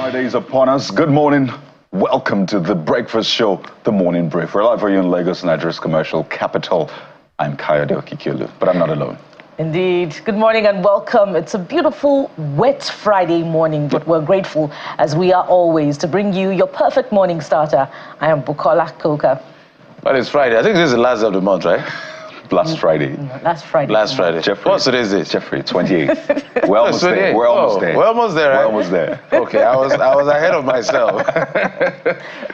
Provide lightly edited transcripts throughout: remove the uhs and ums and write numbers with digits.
Friday is upon us. Good morning. Welcome to the breakfast show, The Morning Brief. We're live for you in Lagos, Nigeria's commercial capital. I'm Kayode Okikulu, but I'm not alone. Indeed. Good morning and welcome. It's a beautiful, wet Friday morning, but we're grateful, as we are always, to bring you your perfect morning starter. I am Bukola Koka. Well, it's Friday. I think this is the last of the month, right? Last Friday. Last Friday. Last Friday. Jeffrey. What's today's date? Jeffrey, 28th. We're almost there. We're almost there. We're almost there, right? We're almost there. Okay, I was ahead of myself.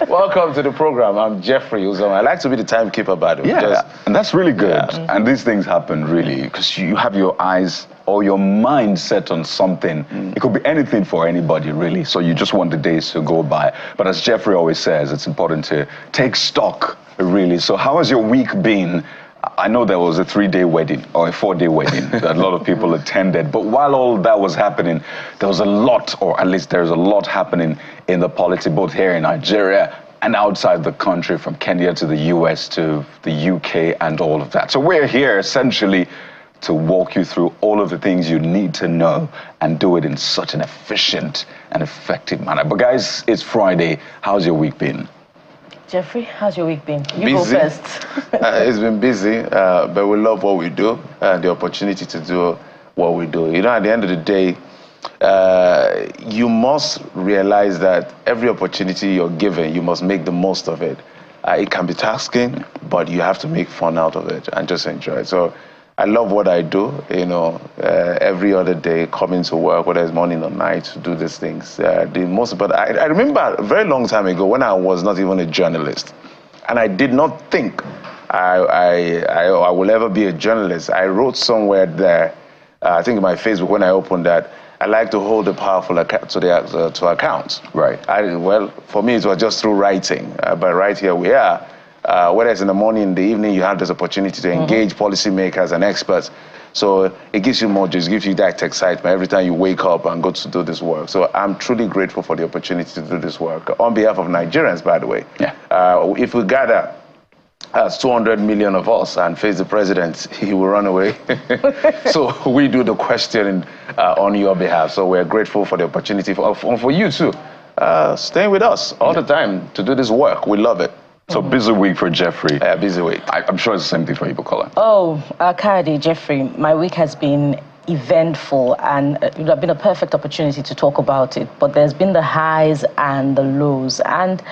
Welcome to the program. I'm Jeffrey Uzoma. I like to be the timekeeper, by the way. Yeah, and that's really good. Yeah. And these things happen really because you have your eyes or your mind set on something. It could be anything for anybody, really. So you just want the days to go by. But as Jeffrey always says, it's important to take stock, really. So how has your week been? I know there was a 3-day wedding or a 4-day wedding that a lot of people attended. But while all that was happening, there was a lot, or at least there's a lot happening in the politics, both here in Nigeria and outside the country, from Kenya to the US to the UK and all of that. So we're here essentially to walk you through all of the things you need to know and do it in such an efficient and effective manner. But guys, it's Friday. How's your week been? Jeffrey, how's your week been? You Busy. go first. It's been busy, but we love what we do and the opportunity to do what we do. You know, at the end of the day, you must realize that every opportunity you're given, you must make the most of it. It can be tasking, but you have to make fun out of it and just enjoy it. So I love what I do, you know, every other day coming to work, whether it's morning or night, to do these things. But I remember a very long time ago when I was not even a journalist, and I did not think I will ever be a journalist. I wrote somewhere there, I think in my Facebook when I opened that, I like to hold the powerful to account. Right. Well, for me, it was just through writing, but right here we are. Whether it's in the morning, in the evening, you have this opportunity to engage policymakers and experts. So it gives you more juice, gives you that excitement every time you wake up and go to do this work. So I'm truly grateful for the opportunity to do this work on behalf of Nigerians, by the way. Yeah. If we gather as 200 million of us and face the president, he will run away. So we do the questioning on your behalf. So we're grateful for the opportunity for you too. Staying with us all the time to do this work. We love it. So busy week for Jeffrey. Busy week. I'm sure it's the same thing for you, Bukola. Oh, Kayode, Jeffrey, my week has been eventful, and it would have been a perfect opportunity to talk about it. But there's been the highs and the lows. And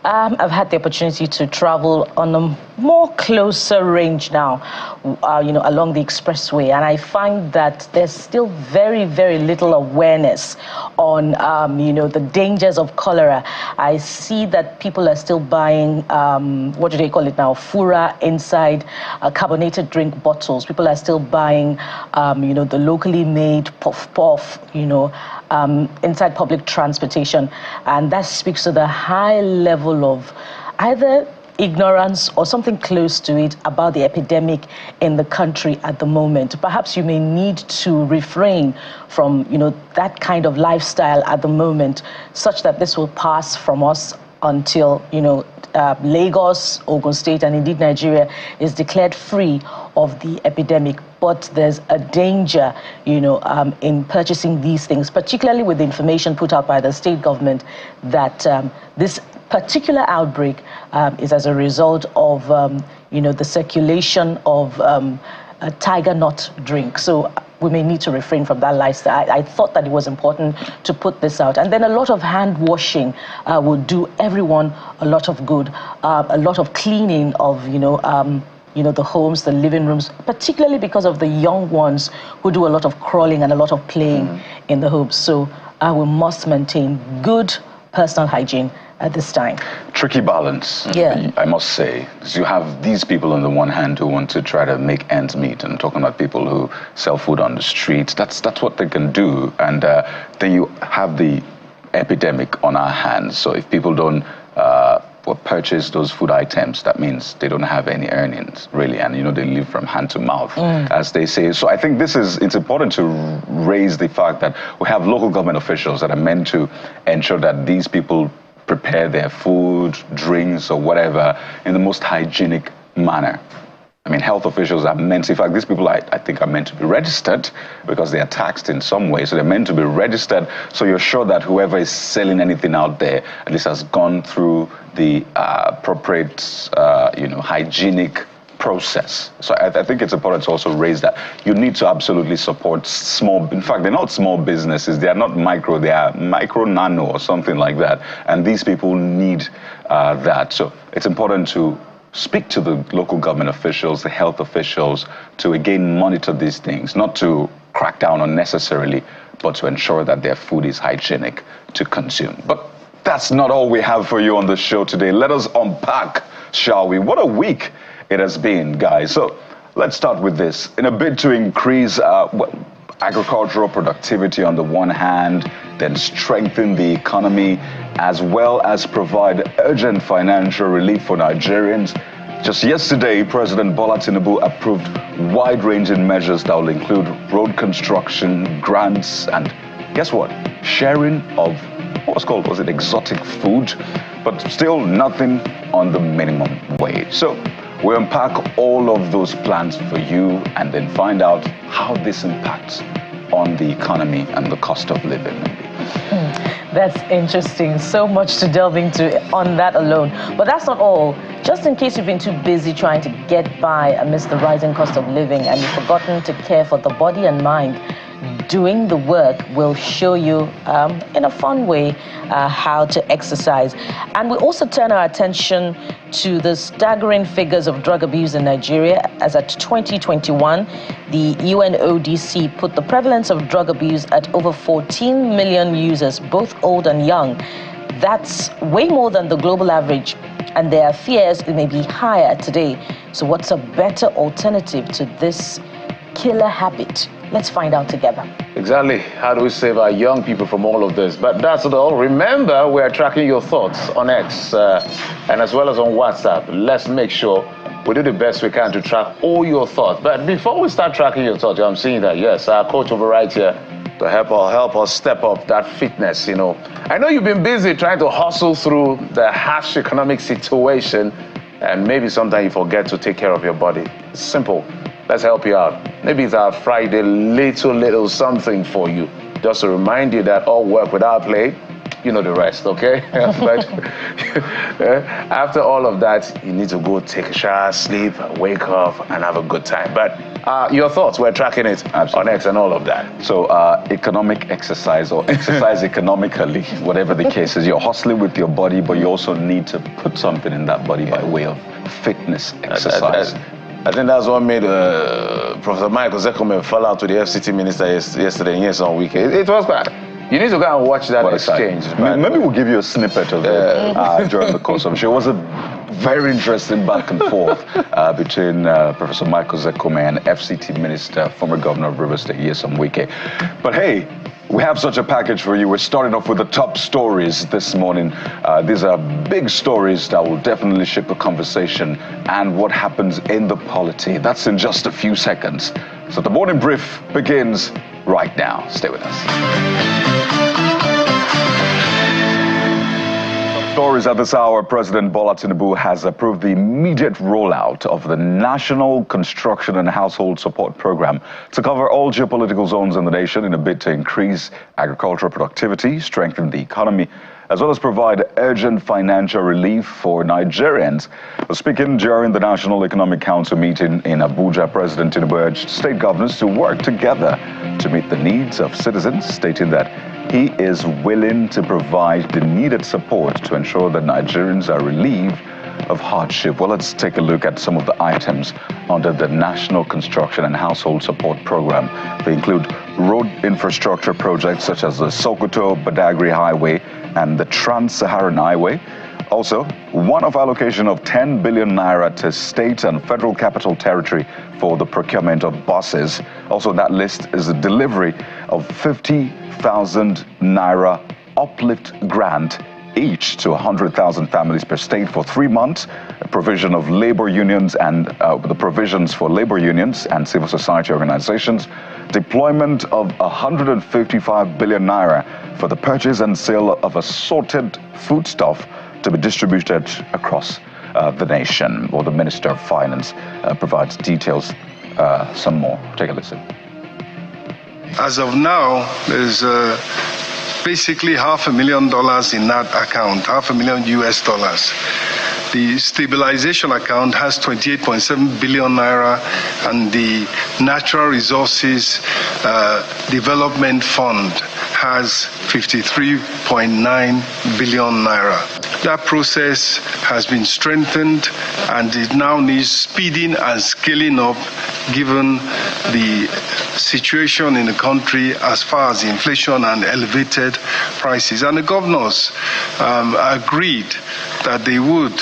I've had the opportunity to travel on a more closer range now, along the expressway. And I find that there's still very, very little awareness on, the dangers of cholera. I see that people are still buying, what do they call it now, fura inside carbonated drink bottles. People are still buying, the locally made puff, inside public transportation. And that speaks to the high level of either ignorance or something close to it about the epidemic in the country at the moment. Perhaps you may need to refrain from, that kind of lifestyle at the moment, such that this will pass from us until, Lagos, Ogun State, and indeed Nigeria is declared free of the epidemic. But there's a danger, in purchasing these things, particularly with the information put out by the state government that this particular outbreak is as a result of, the circulation of a tiger nut drink. So we may need to refrain from that lifestyle. I thought that it was important to put this out. And then a lot of hand washing will do everyone a lot of good. A lot of cleaning of, the homes, the living rooms, particularly because of the young ones who do a lot of crawling and a lot of playing in the homes. So we must maintain good personal hygiene at this time. Tricky balance, I must say, because you have these people on the one hand who want to try to make ends meet, and I'm talking about people who sell food on the streets. That's what they can do, and then you have the epidemic on our hands. So if people don't purchase those food items, that means they don't have any earnings, really, and they live from hand to mouth, as they say. So I think it's important to raise the fact that we have local government officials that are meant to ensure that these people prepare their food, drinks, or whatever in the most hygienic manner. I mean, health officials are meant, in fact, these people I think are meant to be registered because they are taxed in some way. So they're meant to be registered. So you're sure that whoever is selling anything out there at least has gone through the appropriate, hygienic process. So I think it's important to also raise that. You need to absolutely support small, in fact, they're not small businesses. They are not micro, they are micro nano or something like that. And these people need that. So it's important to speak to the local government officials, the health officials, to again monitor these things, not to crack down unnecessarily, but to ensure that their food is hygienic to consume. But that's not all we have for you on the show today. Let us unpack, shall we? What a week it has been, guys. So let's start with this. In a bid to increase agricultural productivity on the one hand, then strengthen the economy, as well as provide urgent financial relief for Nigerians. Just yesterday, President Bola Tinubu approved wide-ranging measures that will include road construction, grants, and guess what? Sharing of was it exotic food? But still nothing on the minimum wage. So we unpack all of those plans for you and then find out how this impacts on the economy and the cost of living. That's interesting. So much to delve into on that alone. But that's not all. Just in case you've been too busy trying to get by amidst the rising cost of living and you've forgotten to care for the body and mind, doing the work will show you in a fun way how to exercise. And we also turn our attention to the staggering figures of drug abuse in Nigeria, as at 2021, the UNODC put the prevalence of drug abuse at over 14 million users, both old and young. That's way more than the global average, and there are fears it may be higher today. So what's a better alternative to this killer habit? Let's find out together. Exactly. How do we save our young people from all of this? But that's not all. Remember, we are tracking your thoughts on X and as well as on WhatsApp. Let's make sure we do the best we can to track all your thoughts. But before we start tracking your thoughts, I'm seeing that, yes, our coach over right here to help us step up that fitness, I know you've been busy trying to hustle through the harsh economic situation, and maybe sometimes you forget to take care of your body. It's simple. Let's help you out. Maybe it's our Friday little something for you. Just to remind you that all work without play, you know the rest, okay? But after all of that, you need to go take a shower, sleep, wake up, and have a good time. But your thoughts, we're tracking it on X and all of that. So economic exercise or exercise economically, whatever the case is, you're hustling with your body, but you also need to put something in that body by way of fitness exercise. I think that's what made Professor Michael Zekome fall out to the FCT minister yesterday and yes on weekend. It was quite. You need to go and watch that exchange. Maybe we'll give you a snippet of it during the course of the show. It was a very interesting back and forth between Professor Michael Zekome and FCT minister, former governor of Rivers State, Nyesom Wike. But hey, we have such a package for you. We're starting off with the top stories this morning. These are big stories that will definitely shape the conversation and what happens in the polity. That's in just a few seconds. So the morning brief begins right now. Stay with us. Stories at this hour. President Bola Tinubu has approved the immediate rollout of the National Construction and Household Support Program to cover all geopolitical zones in the nation in a bid to increase agricultural productivity, strengthen the economy, as well as provide urgent financial relief for Nigerians. Speaking during the National Economic Council meeting in Abuja, President Tinubu urged state governors to work together to meet the needs of citizens, stating that he is willing to provide the needed support to ensure that Nigerians are relieved of hardship. Well, let's take a look at some of the items under the National Construction and Household Support Program. They include road infrastructure projects such as the Sokoto-Badagry Highway and the Trans-Saharan Highway. Also, one-off allocation of 10 billion naira to state and federal capital territory for the procurement of buses. Also on that list is the delivery of 50,000 naira uplift grant each to 100,000 families per state for 3 months, provision of labor unions and the provisions for labor unions and civil society organizations, deployment of 155 billion naira for the purchase and sale of assorted foodstuff to be distributed across the nation. Well, the Minister of Finance provides details, some more. Take a listen. As of now, there's basically $500,000 in that account, $500,000 US. The stabilization account has 28.7 billion naira, and the Natural Resources Development Fund has 53.9 billion naira. That process has been strengthened, and it now needs speeding and scaling up given the situation in the country as far as inflation and elevated prices. And the governors agreed that they would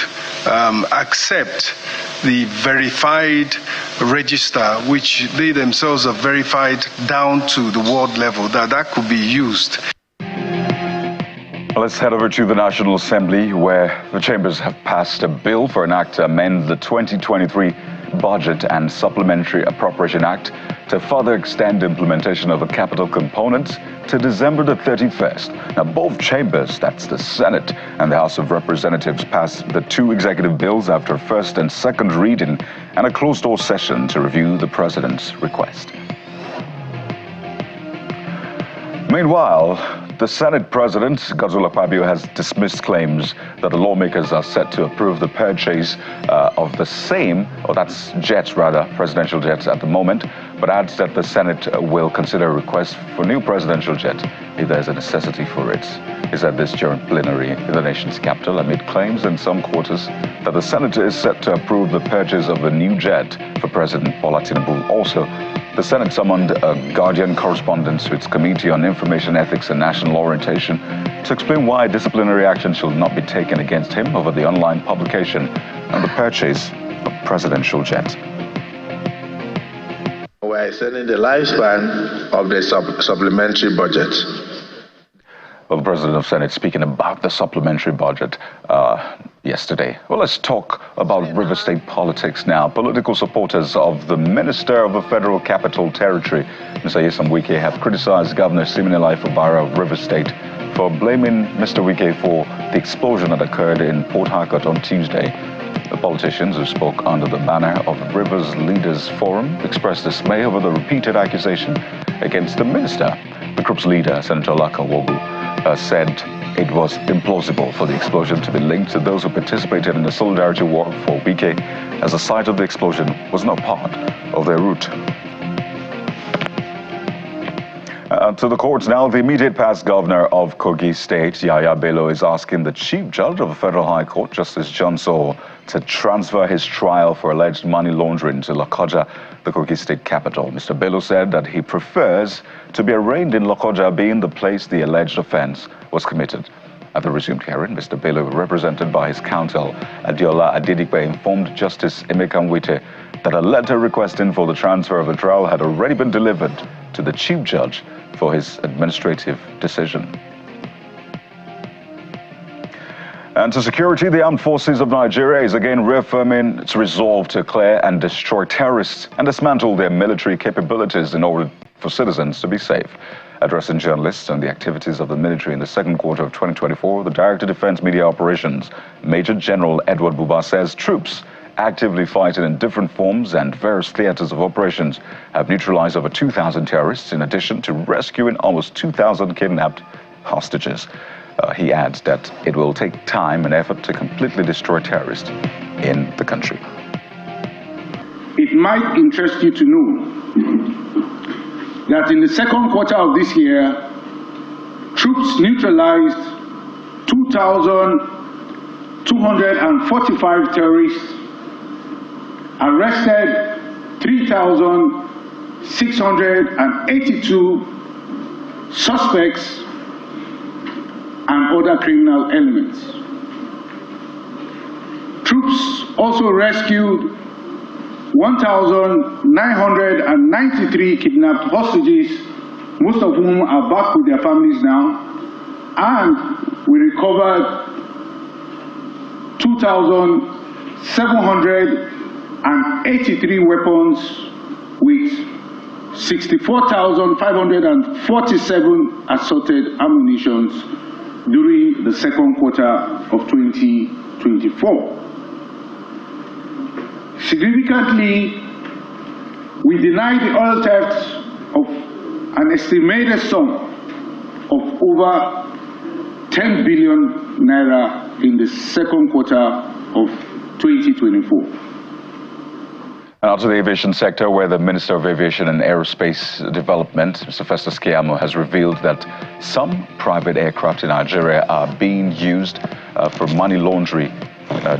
accept the verified register, which they themselves have verified down to the ward level, that could be used. Let's head over to the National Assembly, where the chambers have passed a bill for an act to amend the 2023 Budget and Supplementary Appropriation Act to further extend implementation of the capital components to December the 31st. Now, both chambers, that's the Senate and the House of Representatives, passed the two executive bills after first and second reading and a closed-door session to review the president's request. Meanwhile, the Senate President, Godswill Akpabio, has dismissed claims that the lawmakers are set to approve the purchase of the same, or that's jets rather, presidential jets at the moment, but adds that the Senate will consider a request for new presidential jet if there's a necessity for it. He said this during plenary in the nation's capital amid claims in some quarters that the Senate is set to approve the purchase of a new jet for President Bola Tinubu. Also, the Senate summoned a Guardian correspondent to its Committee on Information Ethics and National Orientation to explain why disciplinary action should not be taken against him over the online publication and the purchase of presidential jet. We're extending the lifespan of the supplementary budget. Well, the President of Senate speaking about the supplementary budget yesterday. Well, let's talk about River State politics now. Political supporters of the Minister of the Federal Capital Territory, Mr. Nyesom Wike, have criticized Governor Siminalayi Fubara of River State for blaming Mr. Wike for the explosion that occurred in Port Harcourt on Tuesday. The politicians who spoke under the banner of Rivers Leaders Forum expressed dismay over the repeated accusation against the minister. The group's leader, Senator Laka Wogu, said it was implausible for the explosion to be linked to those who participated in the solidarity walk for Wike, as the site of the explosion was not part of their route. To the courts now. The immediate past governor of Kogi State, Yahaya Bello, is asking the Chief Judge of the Federal High Court, Justice John Sow, to transfer his trial for alleged money laundering to Lokoja, the Kogi State capital. Mr. Bello said that he prefers to be arraigned in Lokoja, being the place the alleged offense was committed. At the resumed hearing, Mr. Bello, represented by his counsel, Adiola Adedipe, informed Justice Emeka Nwite that a letter requesting for the transfer of the trial had already been delivered to the Chief Judge for his administrative decision. And to security, the Armed Forces of Nigeria is again reaffirming its resolve to clear and destroy terrorists and dismantle their military capabilities in order for citizens to be safe. Addressing journalists on the activities of the military in the second quarter of 2024, the Director of Defense Media Operations, Major General Edward Buba, says troops actively fighting in different forms and various theaters of operations have neutralized over 2,000 terrorists, in addition to rescuing almost 2,000 kidnapped hostages. He adds that it will take time and effort to completely destroy terrorists in the country. It might interest you to know that in the second quarter of this year, troops neutralized 2,245 terrorists, arrested 3,682 suspects and other criminal elements. Troops also rescued 1,993 kidnapped hostages, most of whom are back with their families now, and we recovered 2,783 weapons with 64,547 assorted ammunitions during the second quarter of 2024. Significantly, we denied the oil thefts of an estimated sum of over 10 billion naira in the second quarter of 2024. And out to the aviation sector, where the Minister of Aviation and Aerospace Development, Mr. Festus Keyamo, has revealed that some private aircraft in Nigeria are being used for money laundering,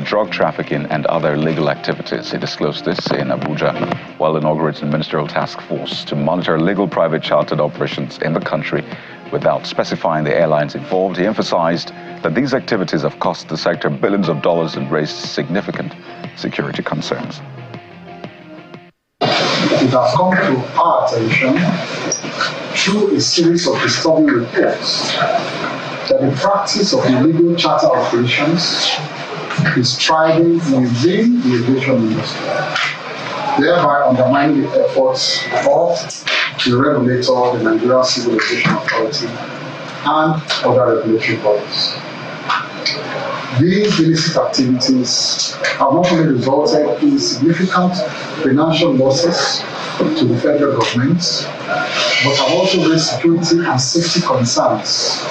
drug trafficking, and other illegal activities. He disclosed this in Abuja while inaugurating a ministerial task force to monitor illegal private chartered operations in the country without specifying the airlines involved. He emphasized that these activities have cost the sector billions of dollars and raised significant security concerns. It has come to our attention through a series of disturbing reports that the practice of illegal charter operations is thriving within the aviation industry, thereby undermining the efforts of the regulator, the Nigerian Civil Aviation Authority, and other regulatory bodies. These illicit activities have not only resulted in significant financial losses to the federal government, but have also raised security and safety concerns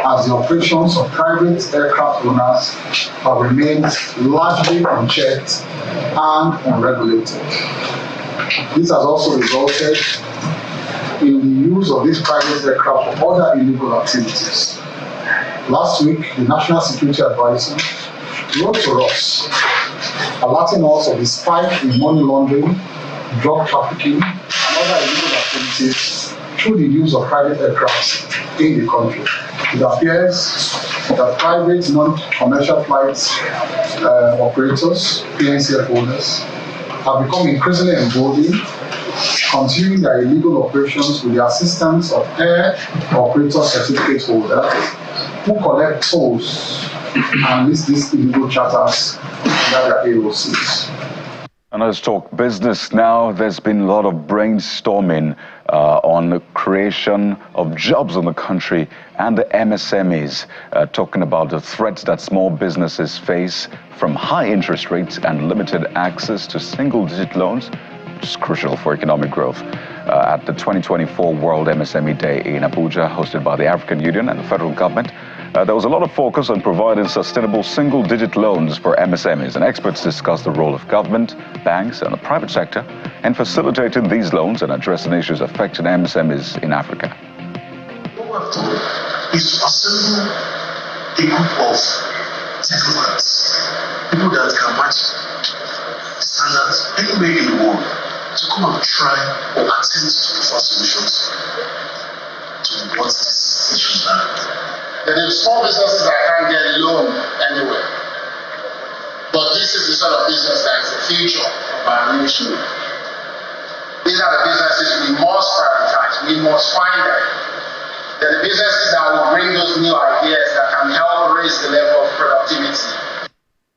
as the operations of private aircraft owners have remained largely unchecked and unregulated. This has also resulted in the use of these private aircraft for other illegal activities. Last week, the National Security Advisor wrote to us, alerting us of the spike in money laundering, drug trafficking, and other illegal activities through the use of private aircraft in the country. It appears that private non-commercial flight operators, PNCF holders, have become increasingly emboldened, continuing their illegal operations with the assistance of air operator certificate holders who collect tolls and list these illegal charters that their AOCs. And let's talk business now. There's been a lot of brainstorming on the creation of jobs in the country and the MSMEs, talking about the threats that small businesses face from high interest rates and limited access to single-digit loans, which is crucial for economic growth. At the 2024 World MSME Day in Abuja, hosted by the African Union and the federal government, there was a lot of focus on providing sustainable single-digit loans for MSMEs, and experts discussed the role of government, banks, and the private sector in facilitating these loans and addressing issues affecting MSMEs in Africa. What we have to do is to assemble a group of technocrats, people that can match standards anywhere in the world, to come and try or attempt to offer solutions to what these issues are. There are small businesses that can't get a loan anywhere. But this is the sort of business that is the future of our nation. These are the businesses we must prioritize. We must find them. They're the businesses that will bring those new ideas that can help raise the level of productivity.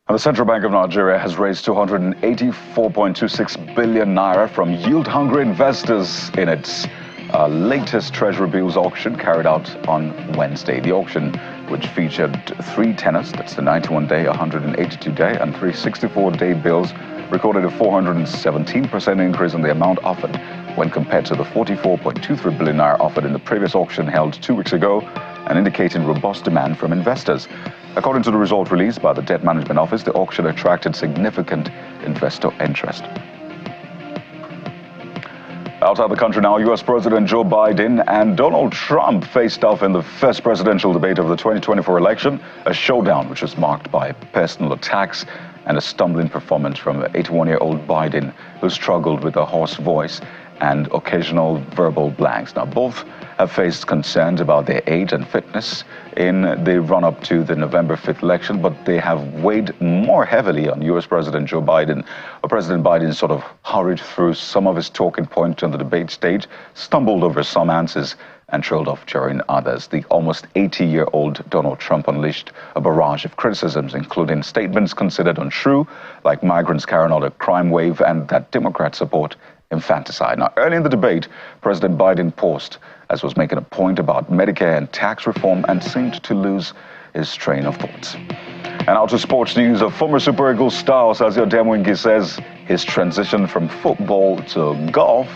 And the Central Bank of Nigeria has raised 284.26 billion naira from yield-hungry investors in its latest Treasury bills auction carried out on Wednesday. The auction, which featured 3 tenors, that's the 91-day, 182-day, and 364-day bills, recorded a 417% increase in the amount offered when compared to the 44.23 billion naira offered in the previous auction held 2 weeks ago, and indicating robust demand from investors. According to the result released by the Debt Management Office, the auction attracted significant investor interest. Outside the country now, U.S. President Joe Biden and Donald Trump faced off in the first presidential debate of the 2024 election, a showdown which was marked by personal attacks and a stumbling performance from the 81-year-old Biden, who struggled with a hoarse voice and occasional verbal blanks. Now, both have faced concerns about their age and fitness in the run-up to the November 5th election, but they have weighed more heavily on U.S. President Joe Biden. President Biden sort of hurried through some of his talking points on the debate stage, stumbled over some answers, and trailed off during others. The almost 80-year-old Donald Trump unleashed a barrage of criticisms, including statements considered untrue, like migrants carrying out a crime wave and that Democrats support infanticide. Now, early in the debate, President Biden paused as was making a point about Medicare and tax reform and seemed to lose his train of thoughts. And out to sports news, a former Super Eagles star, Osazio Demwingi, says his transition from football to golf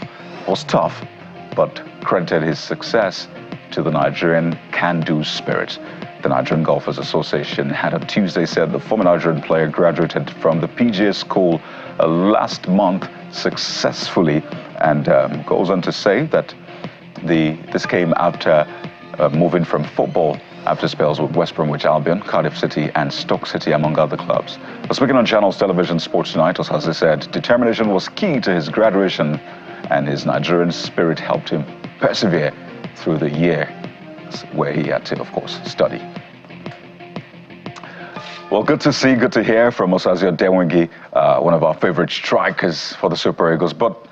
was tough, but credited his success to the Nigerian can-do spirit. The Nigerian Golfers Association had on Tuesday said the former Nigerian player graduated from the PGA school last month successfully, and goes on to say that this came after moving from football after spells with West Bromwich Albion, Cardiff City and Stoke City, among other clubs. But speaking on Channels Television Sports Tonight, as they said, determination was key to his graduation, and his Nigerian spirit helped him persevere through the year where he had to, of course, study. Well, good to see, good to hear from Osazio Dewengi, one of our favorite strikers for the Super Eagles. But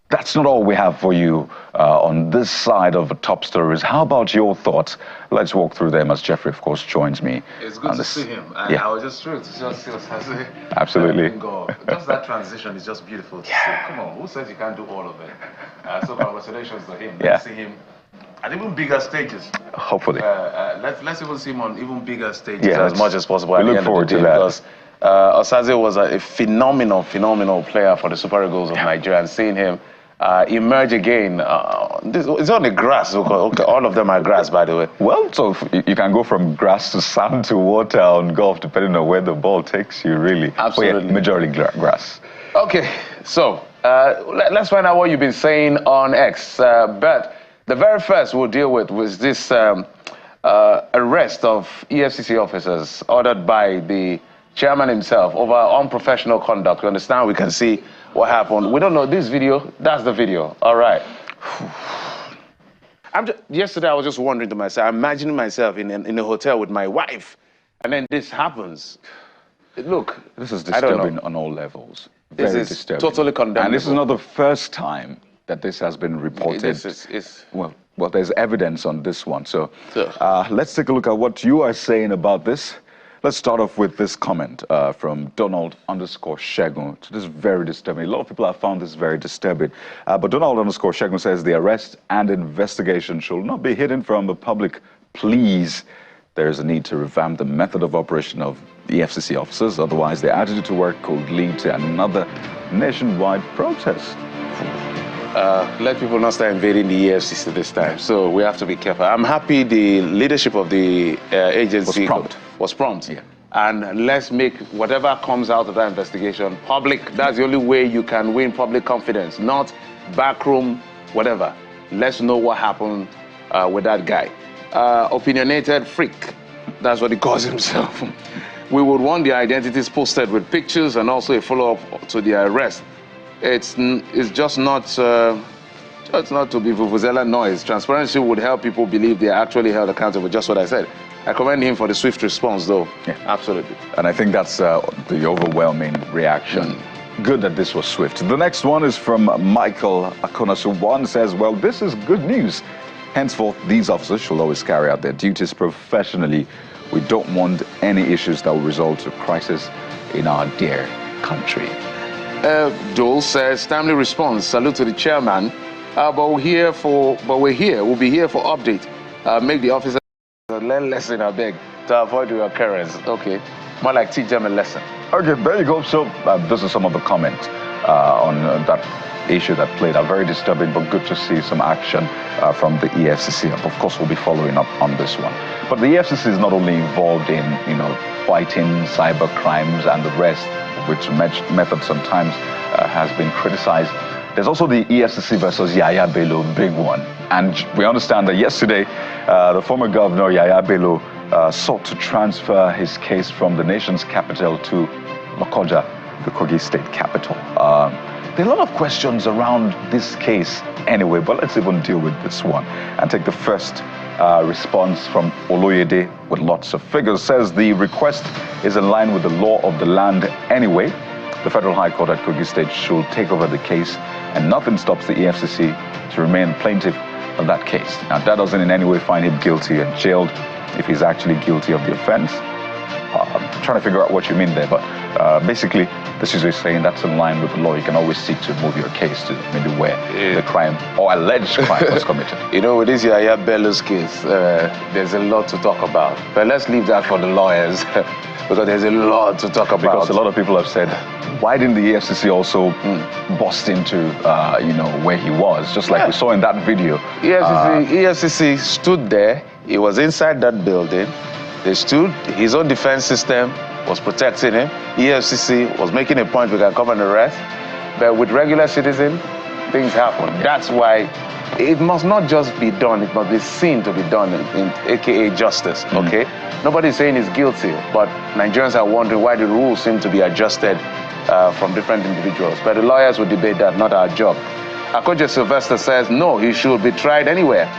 that's not all we have for you on this side of the top stories. How about your thoughts? Let's walk through them as Jeffrey, of course, joins me. It's good to see him. And yeah. I was just thrilled to see Osazio. Absolutely. Just that transition is just beautiful to see. Come on, who says you can't do all of it? So congratulations to him. Let's see him at even bigger stages. Hopefully. Let's even see him on even bigger stages as much as possible. We look forward to that. Because Osazio was a phenomenal player for the Super Eagles of Nigeria, and seeing him emerge again. It's on the grass. Okay, all of them are grass, by the way. Well, so you can go from grass to sand to water on golf, depending on where the ball takes you, really. Absolutely. But yeah, majority grass. Okay, so let's find out what you've been saying on X. But the very first we'll deal with was this arrest of EFCC officers ordered by the chairman himself over unprofessional conduct. You understand? We can see what happened. We don't know this video. That's the video. All right. Yesterday, I was just wondering to myself, imagining myself in a hotel with my wife, and then this happens. Look, this is disturbing on all levels. Very disturbing. Totally condemnable. And this is not the first time that this has been reported. Well, there's evidence on this one. So let's take a look at what you are saying about this. Let's start off with this comment from Donald_Shegun. This is very disturbing. A lot of people have found this very disturbing. But Donald_Shegun says the arrest and investigation should not be hidden from the public. Please, there is a need to revamp the method of operation of the FCC officers. Otherwise, their attitude to work could lead to another nationwide protest. Let people not start invading the EFCC this time. So we have to be careful. I'm happy the leadership of the agency was prompt. Yeah. And let's make whatever comes out of that investigation public. That's the only way you can win public confidence, not backroom, whatever. Let's know what happened with that guy. Opinionated freak. That's what he calls himself. We would want the identities posted with pictures and also a follow-up to the arrest. It's just not to be vuvuzela noise. Transparency would help people believe they are actually held accountable, just what I said. I commend him for the swift response, though. Yeah, absolutely. And I think that's the overwhelming reaction. Good that this was swift. The next one is from Michael Akonasu. One says, well, this is good news. Henceforth, these officers shall always carry out their duties professionally. We don't want any issues that will result to crisis in our dear country. Joel says, timely response. Salute to the chairman. But we'll be here for update. Make the officer learn lesson, I beg, to avoid the occurrence. Okay. More like teach them a lesson. Okay, there you go. So this is some of the comments on that issue that played out. Very disturbing, but good to see some action from the EFCC. Of course, we'll be following up on this one. But the EFCC is not only involved in, fighting cyber crimes and the rest, which method sometimes has been criticized. There's also the EFCC versus Yaya Bello, big one. And we understand that yesterday, the former governor, Yaya Bello, sought to transfer his case from the nation's capital to Lokoja, the Kogi state capital. There are a lot of questions around this case anyway, but let's even deal with this one and take the first response from Oloyede with lots of figures. Says the request is in line with the law of the land anyway. The Federal High Court at Kogi State should take over the case, and nothing stops the EFCC to remain plaintiff of that case. Now, that doesn't in any way find him guilty and jailed if he's actually guilty of the offense. I'm trying to figure out what you mean there, but basically, this is saying that's in line with the law. You can always seek to move your case to maybe where the crime or alleged crime was committed. You know, with this Yaya Bello's case, there's a lot to talk about. But let's leave that for the lawyers, because there's a lot to talk about. Because a lot of people have said, why didn't the EFCC also bust into, you know, where he was, just like we saw in that video? EFCC stood there. He was inside that building. They stood. His own defense system was protecting him. EFCC was making a point we can come and arrest. But with regular citizens, things happen. That's why it must not just be done. It must be seen to be done in AKA justice. Okay. Nobody's saying he's guilty, but Nigerians are wondering why the rules seem to be adjusted from different individuals. But the lawyers will debate that, not our job. Akoje Sylvester says, no, he should be tried anywhere.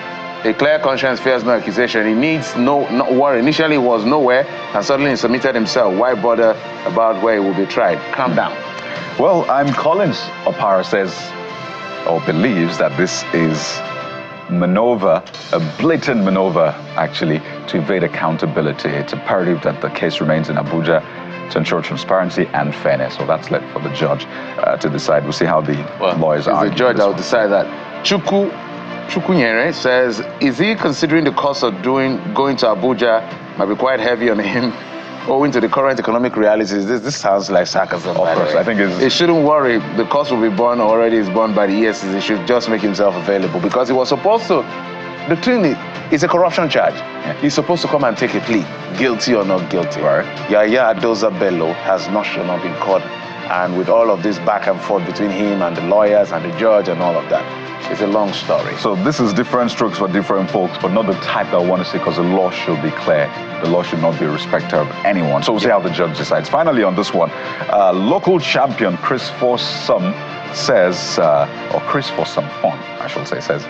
A clear conscience fears no accusation. He needs no worry. Initially, he was nowhere, and suddenly he submitted himself. Why bother about where he will be tried? Calm down. Well, Collins Opara says, or believes, that this is maneuver, a blatant maneuver, actually, to evade accountability. It's imperative that the case remains in Abuja to ensure transparency and fairness. So that's left for the judge to decide. We'll see how the lawyers argue. The judge that will decide that. Chukwunyere says, is he considering the cost of going to Abuja might be quite heavy on him owing to the current economic realities? This sounds like sarcasm. Of course, I think it shouldn't worry. The cost will be borne, already is borne by the EFCC. He should just make himself available, because he was supposed to. The thing is a corruption charge. He's supposed to come and take a plea, guilty or not guilty. Right. Yaya Adoza Bello has not been caught, and with all of this back and forth between him and the lawyers and the judge and all of that, it's a long story. So this is different strokes for different folks, but not the type that I want to see, because the law should be clear. The law should not be a respecter of anyone. So we'll see how the judge decides. Finally, on this one, local champion Chris Forsum says, or Chris Forsum Fon, I should say, says,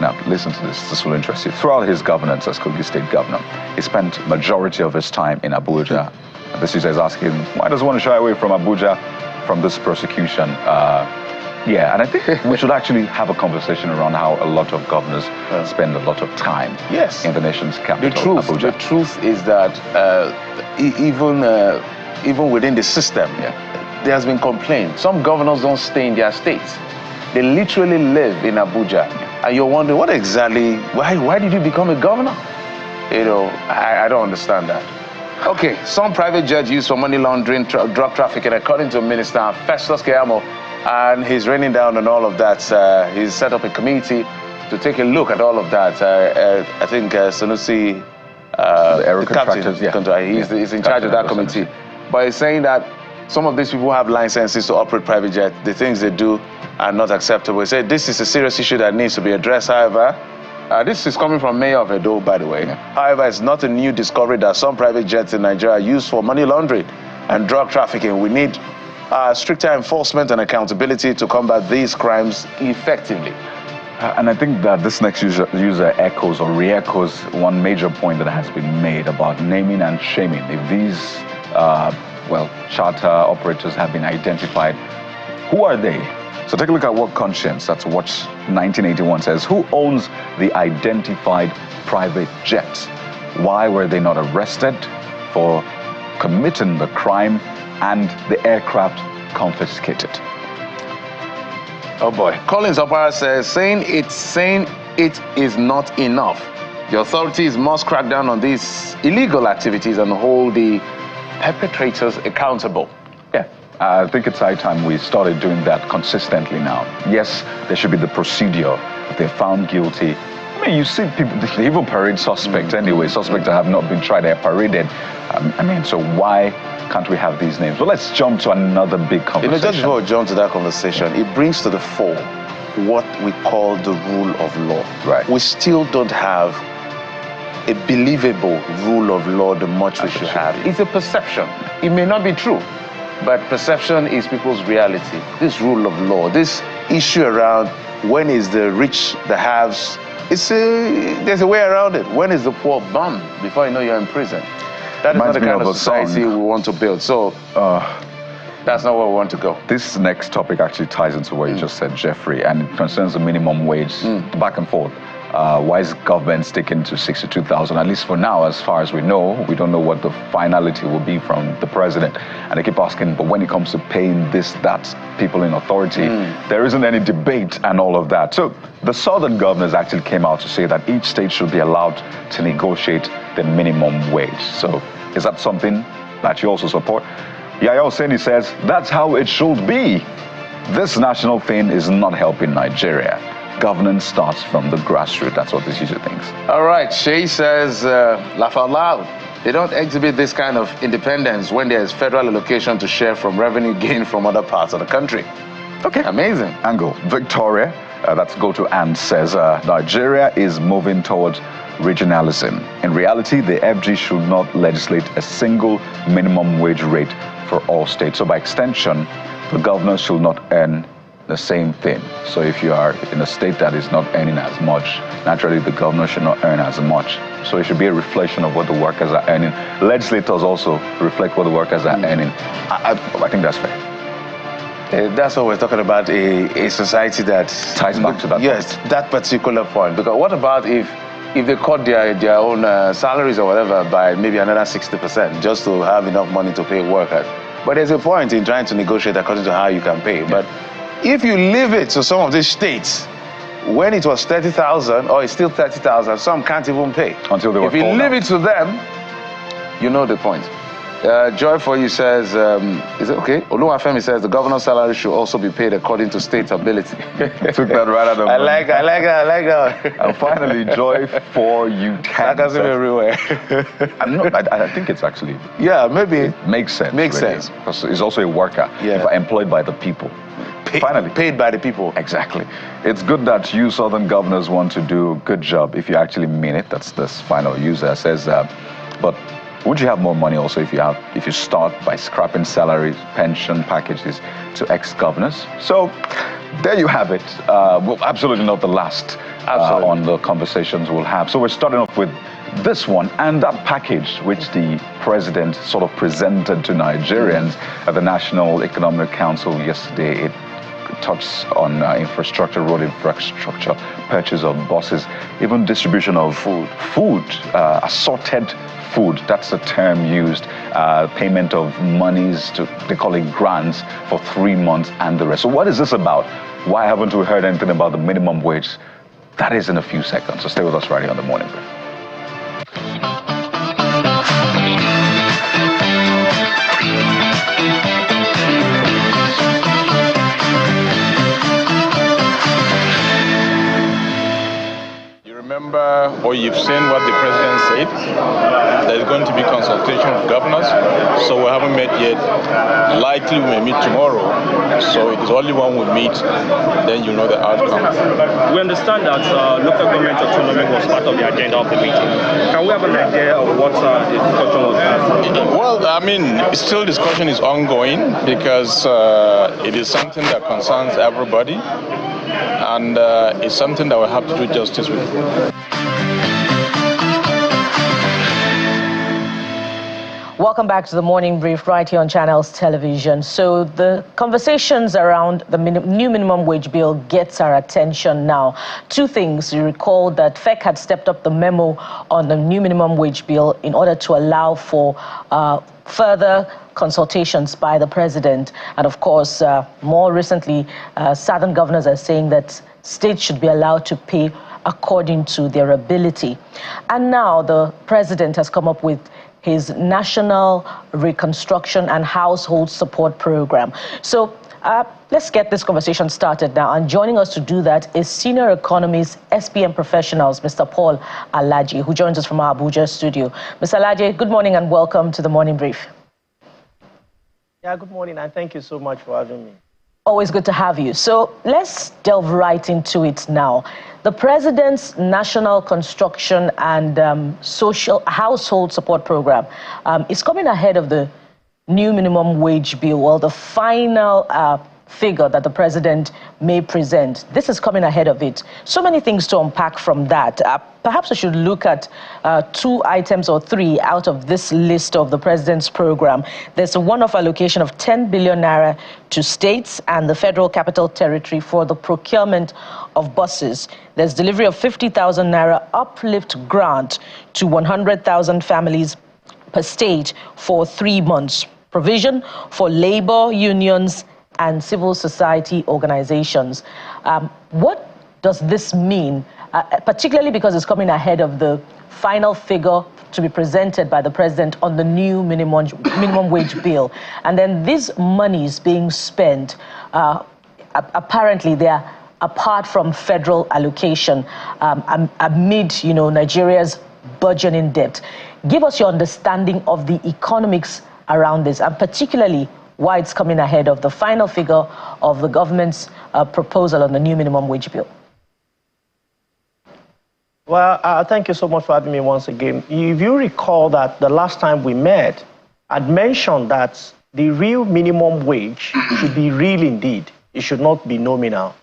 now listen to this, this will interest you. Throughout his governance as Kogi State Governor, he spent majority of his time in Abuja. This user is asking, why does he want to shy away from Abuja from this prosecution? Yeah, and I think we should actually have a conversation around how a lot of governors spend a lot of time in the nation's capital, Abuja. The truth is that even within the system, there has been complaint. Some governors don't stay in their states. They literally live in Abuja. And you're wondering, what exactly, why did you become a governor? You know, I don't understand that. Okay, some private judge used for money laundering, drug trafficking, according to Minister Festus Keyamo, and he's raining down on all of that. He's set up a committee to take a look at all of that. I think Sanusi, the captain, he's in charge of that committee. But he's saying that some of these people have licenses to operate private jets. The things they do are not acceptable. He said this is a serious issue that needs to be addressed. However, this is coming from Mayor of Edo, by the way. However, it's not a new discovery that some private jets in Nigeria are used for money laundering and drug trafficking. We need stricter enforcement and accountability to combat these crimes effectively. And I think that this next user echoes or re-echoes one major point that has been made about naming and shaming. If these, charter operators have been identified, who are they? So take a look at what Conscience, that's what 1981 says. Who owns the identified private jets? Why were they not arrested for committing the crime and the aircraft confiscated? Oh boy. Collins Opara says, saying it is not enough. The authorities must crack down on these illegal activities and hold the perpetrators accountable. Yeah, I think it's high time we started doing that consistently now. Yes, there should be the procedure. If they're found guilty, I mean, you see people, they even parade suspects anyway. Suspects that have not been tried, they're paraded. So why can't we have these names? Well, let's jump to another big conversation. You know, just before we jump to that conversation, it brings to the fore what we call the rule of law. Right. We still don't have a believable rule of law the much we should have. It's a perception. It may not be true, but perception is people's reality. This rule of law, this issue around when is the rich, the haves, there's a way around it. When is the poor bum? Before you know you're in prison. That is not the kind of society we want to build. So that's not where we want to go. This next topic actually ties into what you just said, Jeffrey, and it concerns the minimum wage, back and forth. Why is government sticking to 62,000? At least for now, as far as we know, we don't know what the finality will be from the president. And they keep asking, but when it comes to paying this, that, people in authority, there isn't any debate and all of that. So the southern governors actually came out to say that each state should be allowed to negotiate the minimum wage. So is that something that you also support? Yaya Oseni says that's how it should be. This national thing is not helping Nigeria. Governance starts from the grassroots. That's what this user thinks. All right. Shay says, laugh out loud. They don't exhibit this kind of independence when there is federal allocation to share from revenue gained from other parts of the country. Okay. Amazing. Angle. Victoria, that's go to Anne, says Nigeria is moving towards regionalism. In reality, the FG should not legislate a single minimum wage rate for all states. So by extension, the governors should not earn the same thing. So if you are in a state that is not earning as much, naturally the governor should not earn as much. So it should be a reflection of what the workers are earning. Legislators also reflect what the workers are earning. I think that's fair. That's what we're talking about, a society that ties back to that. Yes, point. That particular point. Because what about if they cut their own salaries or whatever by maybe another 60% just to have enough money to pay workers? But there's a point in trying to negotiate according to how you can pay. But if you leave it to some of these states, when it was 30,000 or it's still 30,000, some can't even pay. Until they were If you leave it to them, you know the point. Joy for you says, is it okay? Oluwafemi says the governor's salary should also be paid according to state ability. Took that right out of I like that. And finally, Joy for you can. That's everywhere. I think it's actually. Yeah, maybe. It makes sense. Makes sense. Because he's also a worker. Yeah. Employed by the people. Finally. Paid by the people. Exactly. It's good that you southern governors want to do a good job if you actually mean it. That's this final user says, but would you have more money also if you start by scrapping salaries, pension packages to ex-governors? So there you have it. Well, absolutely not the last on the conversations we'll have. So we're starting off with this one and that package which the president sort of presented to Nigerians at the National Economic Council yesterday. It touched on infrastructure, road infrastructure, purchase of buses, even distribution of food, assorted food. That's the term used. Payment of monies they call it grants for 3 months and the rest. So what is this about? Why haven't we heard anything about the minimum wage? That is in a few seconds. So stay with us right here on the Morning Brief. Remember, or you've seen what the president said, there's going to be consultation with governors, so we haven't met yet. Likely we may meet tomorrow, so it is only when we meet, then you know the outcome. We understand that local government autonomy was part of the agenda of the meeting. Can we have an idea of what the discussion was about? Well, I mean, still discussion is ongoing because it is something that concerns everybody. And it's something that we have to do justice with. Welcome back to the Morning Brief right here on Channels Television. So the conversations around the new minimum wage bill gets our attention now. Two things. You recall that FEC had stepped up the memo on the new minimum wage bill in order to allow for further consultations by the president. And of course, more recently, southern governors are saying that states should be allowed to pay according to their ability. And now the president has come up with his National Reconstruction and Household Support Program. So let's get this conversation started now. And joining us to do that is senior economist, SPM professionals, Mr. Paul Alaje, who joins us from our Abuja studio. Mr. Alaje, good morning and welcome to the Morning Brief. Yeah, good morning, and thank you so much for having me. Always good to have you. So let's delve right into it now. The president's National Construction and Social Household Support Program is coming ahead of the new minimum wage bill. Well, the final figure that the president may present. This is coming ahead of it. So many things to unpack from that. Perhaps we should look at 2 items or 3 out of this list of the president's program. There's a one-off allocation of 10 billion naira to states and the Federal Capital Territory for the procurement of buses. There's delivery of 50,000 naira uplift grant to 100,000 families per state for 3 months. Provision for labor unions and civil society organizations. What does this mean, particularly because it's coming ahead of the final figure to be presented by the president on the new minimum wage bill? And then these monies being spent, apparently they are apart from federal allocation amid, Nigeria's burgeoning debt. Give us your understanding of the economics around this, and particularly why it's coming ahead of the final figure of the government's proposal on the new minimum wage bill. Well, thank you so much for having me once again. If you recall that the last time we met, I'd mentioned that the real minimum wage should be real indeed. It should not be nominal.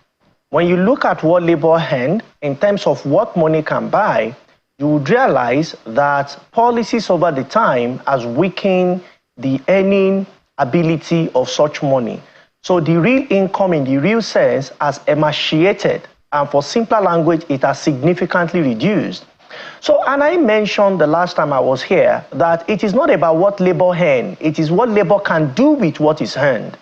When you look at what labor earned in terms of what money can buy, you would realize that policies over the time has weakened the earning ability of such money. So the real income in the real sense has emaciated, and for simpler language, it has significantly reduced. So, and I mentioned the last time I was here that it is not about what labor earn, it is what labor can do with what is earned.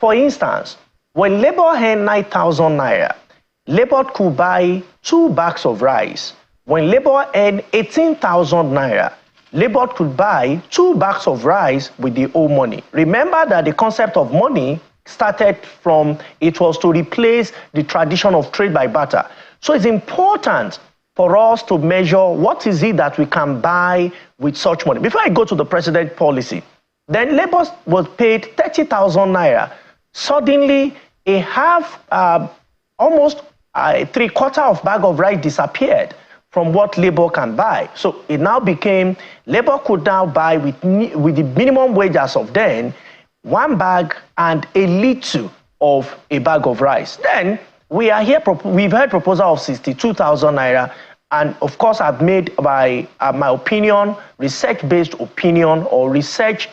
For instance, when labor earned 9,000 naira, labor could buy 2 bags of rice. When labor earned 18,000 naira, labor could buy 2 bags of rice with the old money. Remember that the concept of money started from, it was to replace the tradition of trade by barter. So it's important for us to measure what is it that we can buy with such money. Before I go to the president's policy, then labor was paid 30,000 naira. Suddenly, almost 3/4 of bag of rice disappeared from what labor can buy. So it now became, labor could now buy with the minimum wage as of then, 1 bag and a little of a bag of rice. Then we've heard proposal of 62,000 naira, and of course I've made my opinion, research-based opinion or research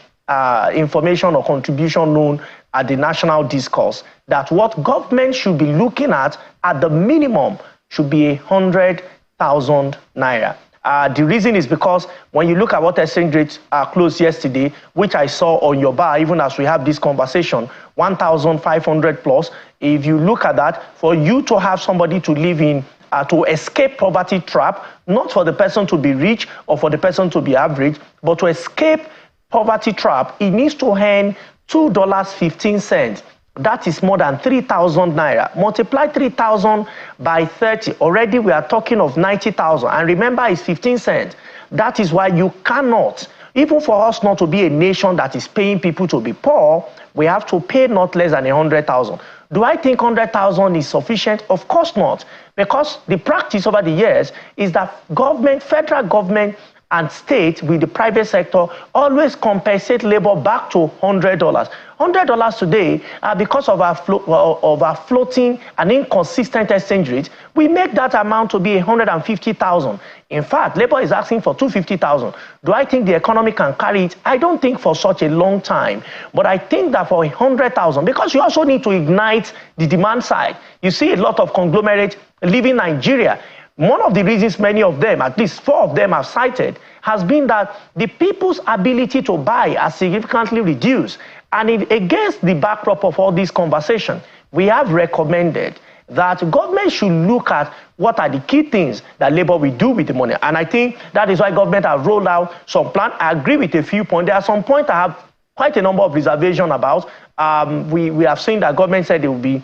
information or contribution known at the national discourse, that what government should be looking at the minimum should be 100,000 naira. The reason is because when you look at what exchange rates closed yesterday, which I saw on your bar, even as we have this conversation, 1,500 plus. If you look at that, for you to have somebody to live in, to escape poverty trap, not for the person to be rich or for the person to be average, but to escape poverty trap, it needs to earn $2.15. That is more than 3,000 naira. Multiply 3,000 by 30. Already we are talking of 90,000. And remember, it's 15 cents. That is why you cannot, even for us not to be a nation that is paying people to be poor, we have to pay not less than 100,000. Do I think 100,000 is sufficient? Of course not. Because the practice over the years is that government, federal government, and state with the private sector always compensate labor back to $100. $100 today, because of our floating and inconsistent exchange rate, we make that amount to be 150,000. In fact, labor is asking for 250,000. Do I think the economy can carry it? I don't think for such a long time. But I think that for 100,000, because you also need to ignite the demand side. You see a lot of conglomerates leaving Nigeria. One of the reasons many of them, at least 4 of them have cited, has been that the people's ability to buy has significantly reduced. And against the backdrop of all this conversation, we have recommended that government should look at what are the key things that labor will do with the money. And I think that is why government has rolled out some plan. I agree with a few points. There are some points I have quite a number of reservations about. We have seen that government said they will be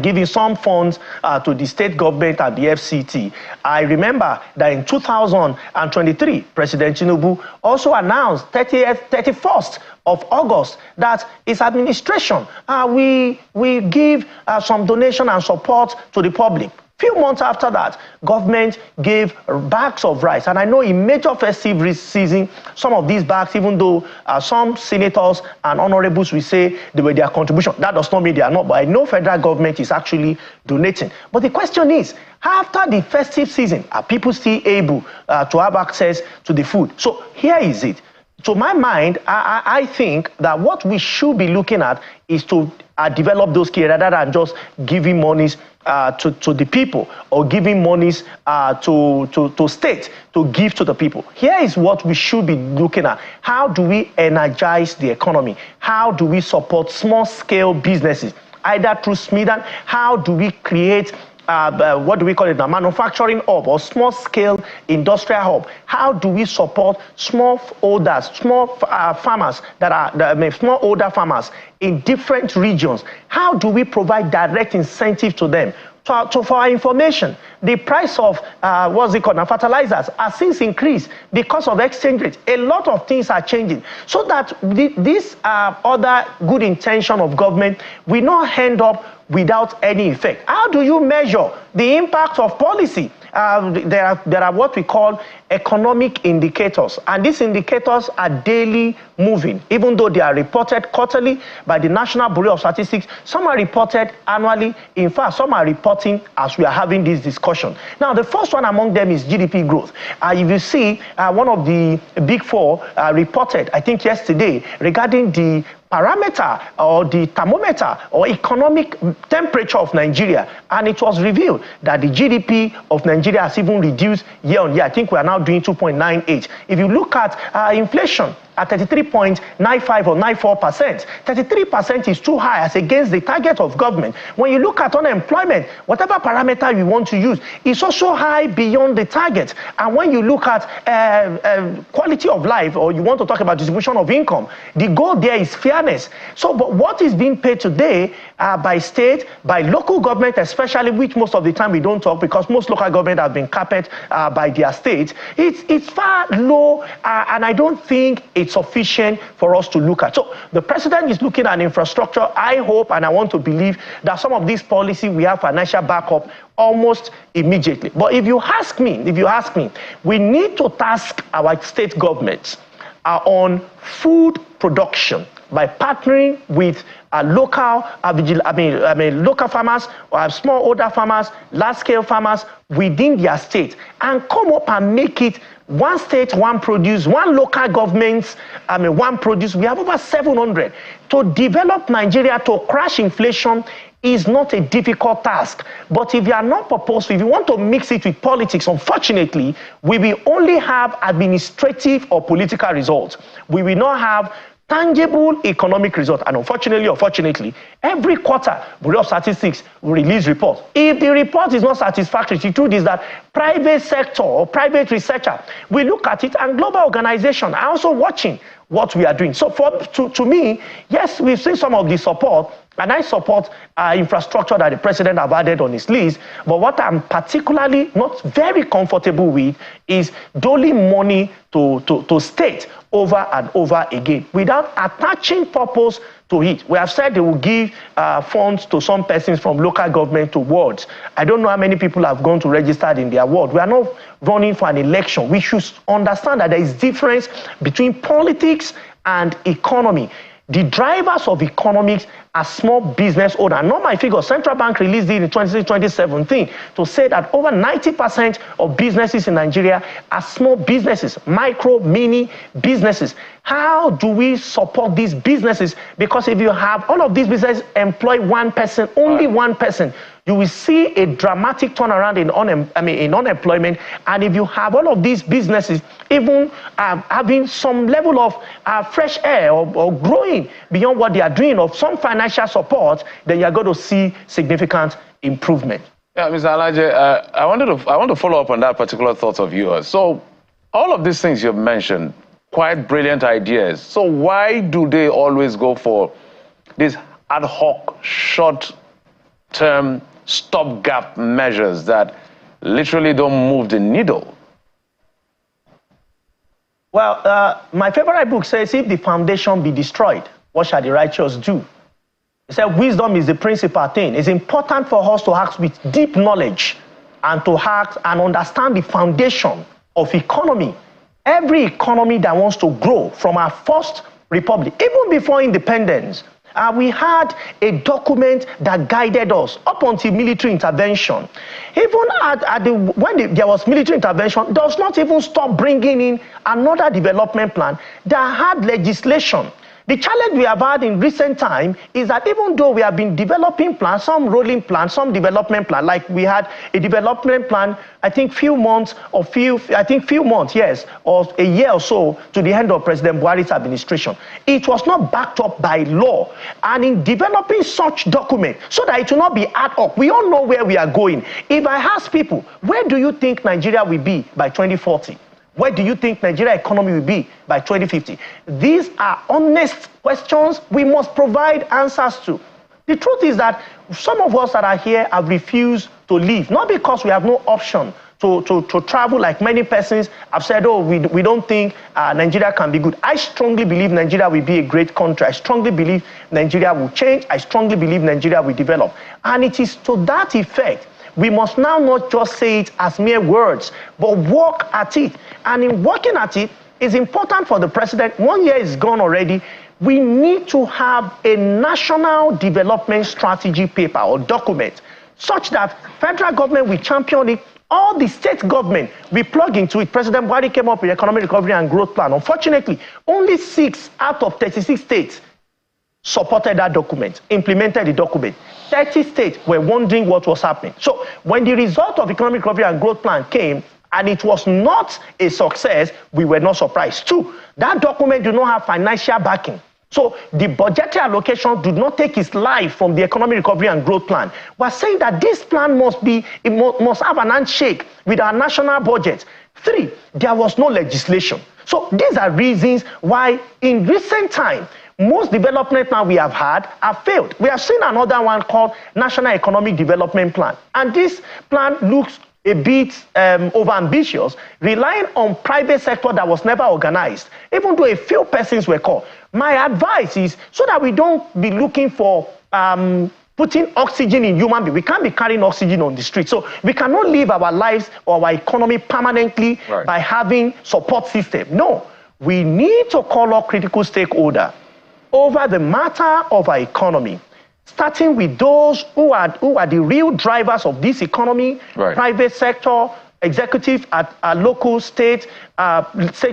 giving some funds to the state government and the FCT. I remember that in 2023, President Tinubu also announced 31st of August that his administration, we give some donation and support to the public. Few months after that, government gave bags of rice. And I know in major festive season, some of these bags, even though some senators and honorables will say they were their contribution, that does not mean they are not. But I know federal government is actually donating. But the question is, after the festive season, are people still able to have access to the food? So here is it. To my mind, I think that what we should be looking at is to develop those key rather than just giving monies to the people or giving monies to states to give to the people. Here is what we should be looking at. How do we energize the economy? How do we support small-scale businesses? Either through Smidan, how do we create what do we call it now, manufacturing hub or small-scale industrial hub? How do we support smallholders, small farmers smallholder farmers in different regions? How do we provide direct incentive to them? For our information, the price of fertilizers has since increased because of exchange rates. A lot of things are changing, so that this other good intention of government will not end up without any effect. How do you measure the impact of policy? There are what we call economic indicators, and these indicators are daily moving, even though they are reported quarterly by the National Bureau of Statistics. Some are reported annually. In fact, some are reporting as we are having this discussion. Now, the first one among them is GDP growth. If you see, one of the big four reported, I think yesterday, regarding the parameter or the thermometer or economic temperature of Nigeria, and it was revealed that the GDP of Nigeria has even reduced year on year. I think we are now doing 2.98. If you look at inflation at 33.95 or 94%, 33% is too high as against the target of government. When you look at unemployment, whatever parameter you want to use, it's also high beyond the target. And when you look at quality of life, or you want to talk about distribution of income, the goal there is fairness. So, but what is being paid today by state, by local government especially, which most of the time we don't talk because most local government have been capped by their states, it's far low, and I don't think it's sufficient for us to look at. So the president is looking at infrastructure. I hope and I want to believe that some of these policies we have financial backup almost immediately. But if you ask me, we need to task our state governments on food production by partnering with local farmers, or smallholder farmers, large-scale farmers within their state, and come up and make it one state, one produce, one local government, one produce. We have over 700. To develop Nigeria, to crash inflation, is not a difficult task. But if you are not purposeful, if you want to mix it with politics, unfortunately, we will only have administrative or political results. We will not have tangible economic result. And unfortunately, every quarter, Bureau of Statistics will release reports. If the report is not satisfactory, the truth is that private sector or private researcher will look at it, and global organizations are also watching what we are doing. So to me, yes, we've seen some of the support, and I support infrastructure that the president have added on his list. But what I'm particularly not very comfortable with is doling money to state over and over again without attaching purpose to it. We have said they will give funds to some persons from local government to wards. I don't know how many people have gone to register in their ward. We are not running for an election. We should understand that there is difference between politics and economy. The drivers of economics are small business owners. Not my figure. Central Bank released it in 2017 to say that over 90% of businesses in Nigeria are small businesses, micro, mini businesses. How do we support these businesses? Because if you have all of these businesses employ one person, only one person, you will see a dramatic turnaround in unemployment. And if you have all of these businesses even having some level of fresh air or growing beyond what they are doing, of some financial support, then you're going to see significant improvement. Yeah, Mr. Alaje, I want to follow up on that particular thought of yours. So all of these things you've mentioned, quite brilliant ideas. So why do they always go for these ad hoc, short-term, stopgap measures that literally don't move the needle? Well, my favorite book says, if the foundation be destroyed, what shall the righteous do? It said, wisdom is the principal thing. It's important for us to act with deep knowledge and to act and understand the foundation of economy. Every economy that wants to grow from our first republic, even before independence, we had a document that guided us up until military intervention. Even when there was military intervention, does not even stop bringing in another development plan that had legislation. The challenge we have had in recent time is that even though we have been developing plans, some rolling plans, some development plan, like we had a development plan, I think few months, yes, or a year or so to the end of President Buhari's administration. It was not backed up by law. And in developing such document, so that it will not be ad hoc, we all know where we are going. If I ask people, where do you think Nigeria will be by 2040? Where do you think Nigeria economy will be by 2050? These are honest questions we must provide answers to. The truth is that some of us that are here have refused to leave, not because we have no option to travel, like many persons have said, oh, we don't think Nigeria can be good. I strongly believe Nigeria will be a great country. I strongly believe Nigeria will change. I strongly believe Nigeria will develop. And it is to that effect we must now not just say it as mere words, but work at it. And in working at it, it's important for the president. 1 year is gone already. We need to have a national development strategy paper or document such that federal government will champion it. All the state government we plug into it. President Buhari came up with economic recovery and growth plan. Unfortunately, only 6 out of 36 states supported that document, implemented the document. 30 states were wondering what was happening. So when the result of economic recovery and growth plan came, and it was not a success, we were not surprised. 2, that document did not have financial backing. So the budgetary allocation did not take its life from the economic recovery and growth plan. We're saying that this plan must have an handshake with our national budget. 3, there was no legislation. So these are reasons why in recent time, most development plans we have had have failed. We have seen another one called National Economic Development Plan. And this plan looks a bit overambitious, relying on private sector that was never organized, even though a few persons were called. My advice is so that we don't be looking for putting oxygen in human beings. We can't be carrying oxygen on the street. So we cannot live our lives or our economy permanently by having support system. No, we need to call up critical stakeholders over the matter of our economy, starting with those who are the real drivers of this economy, private sector, executive at local, state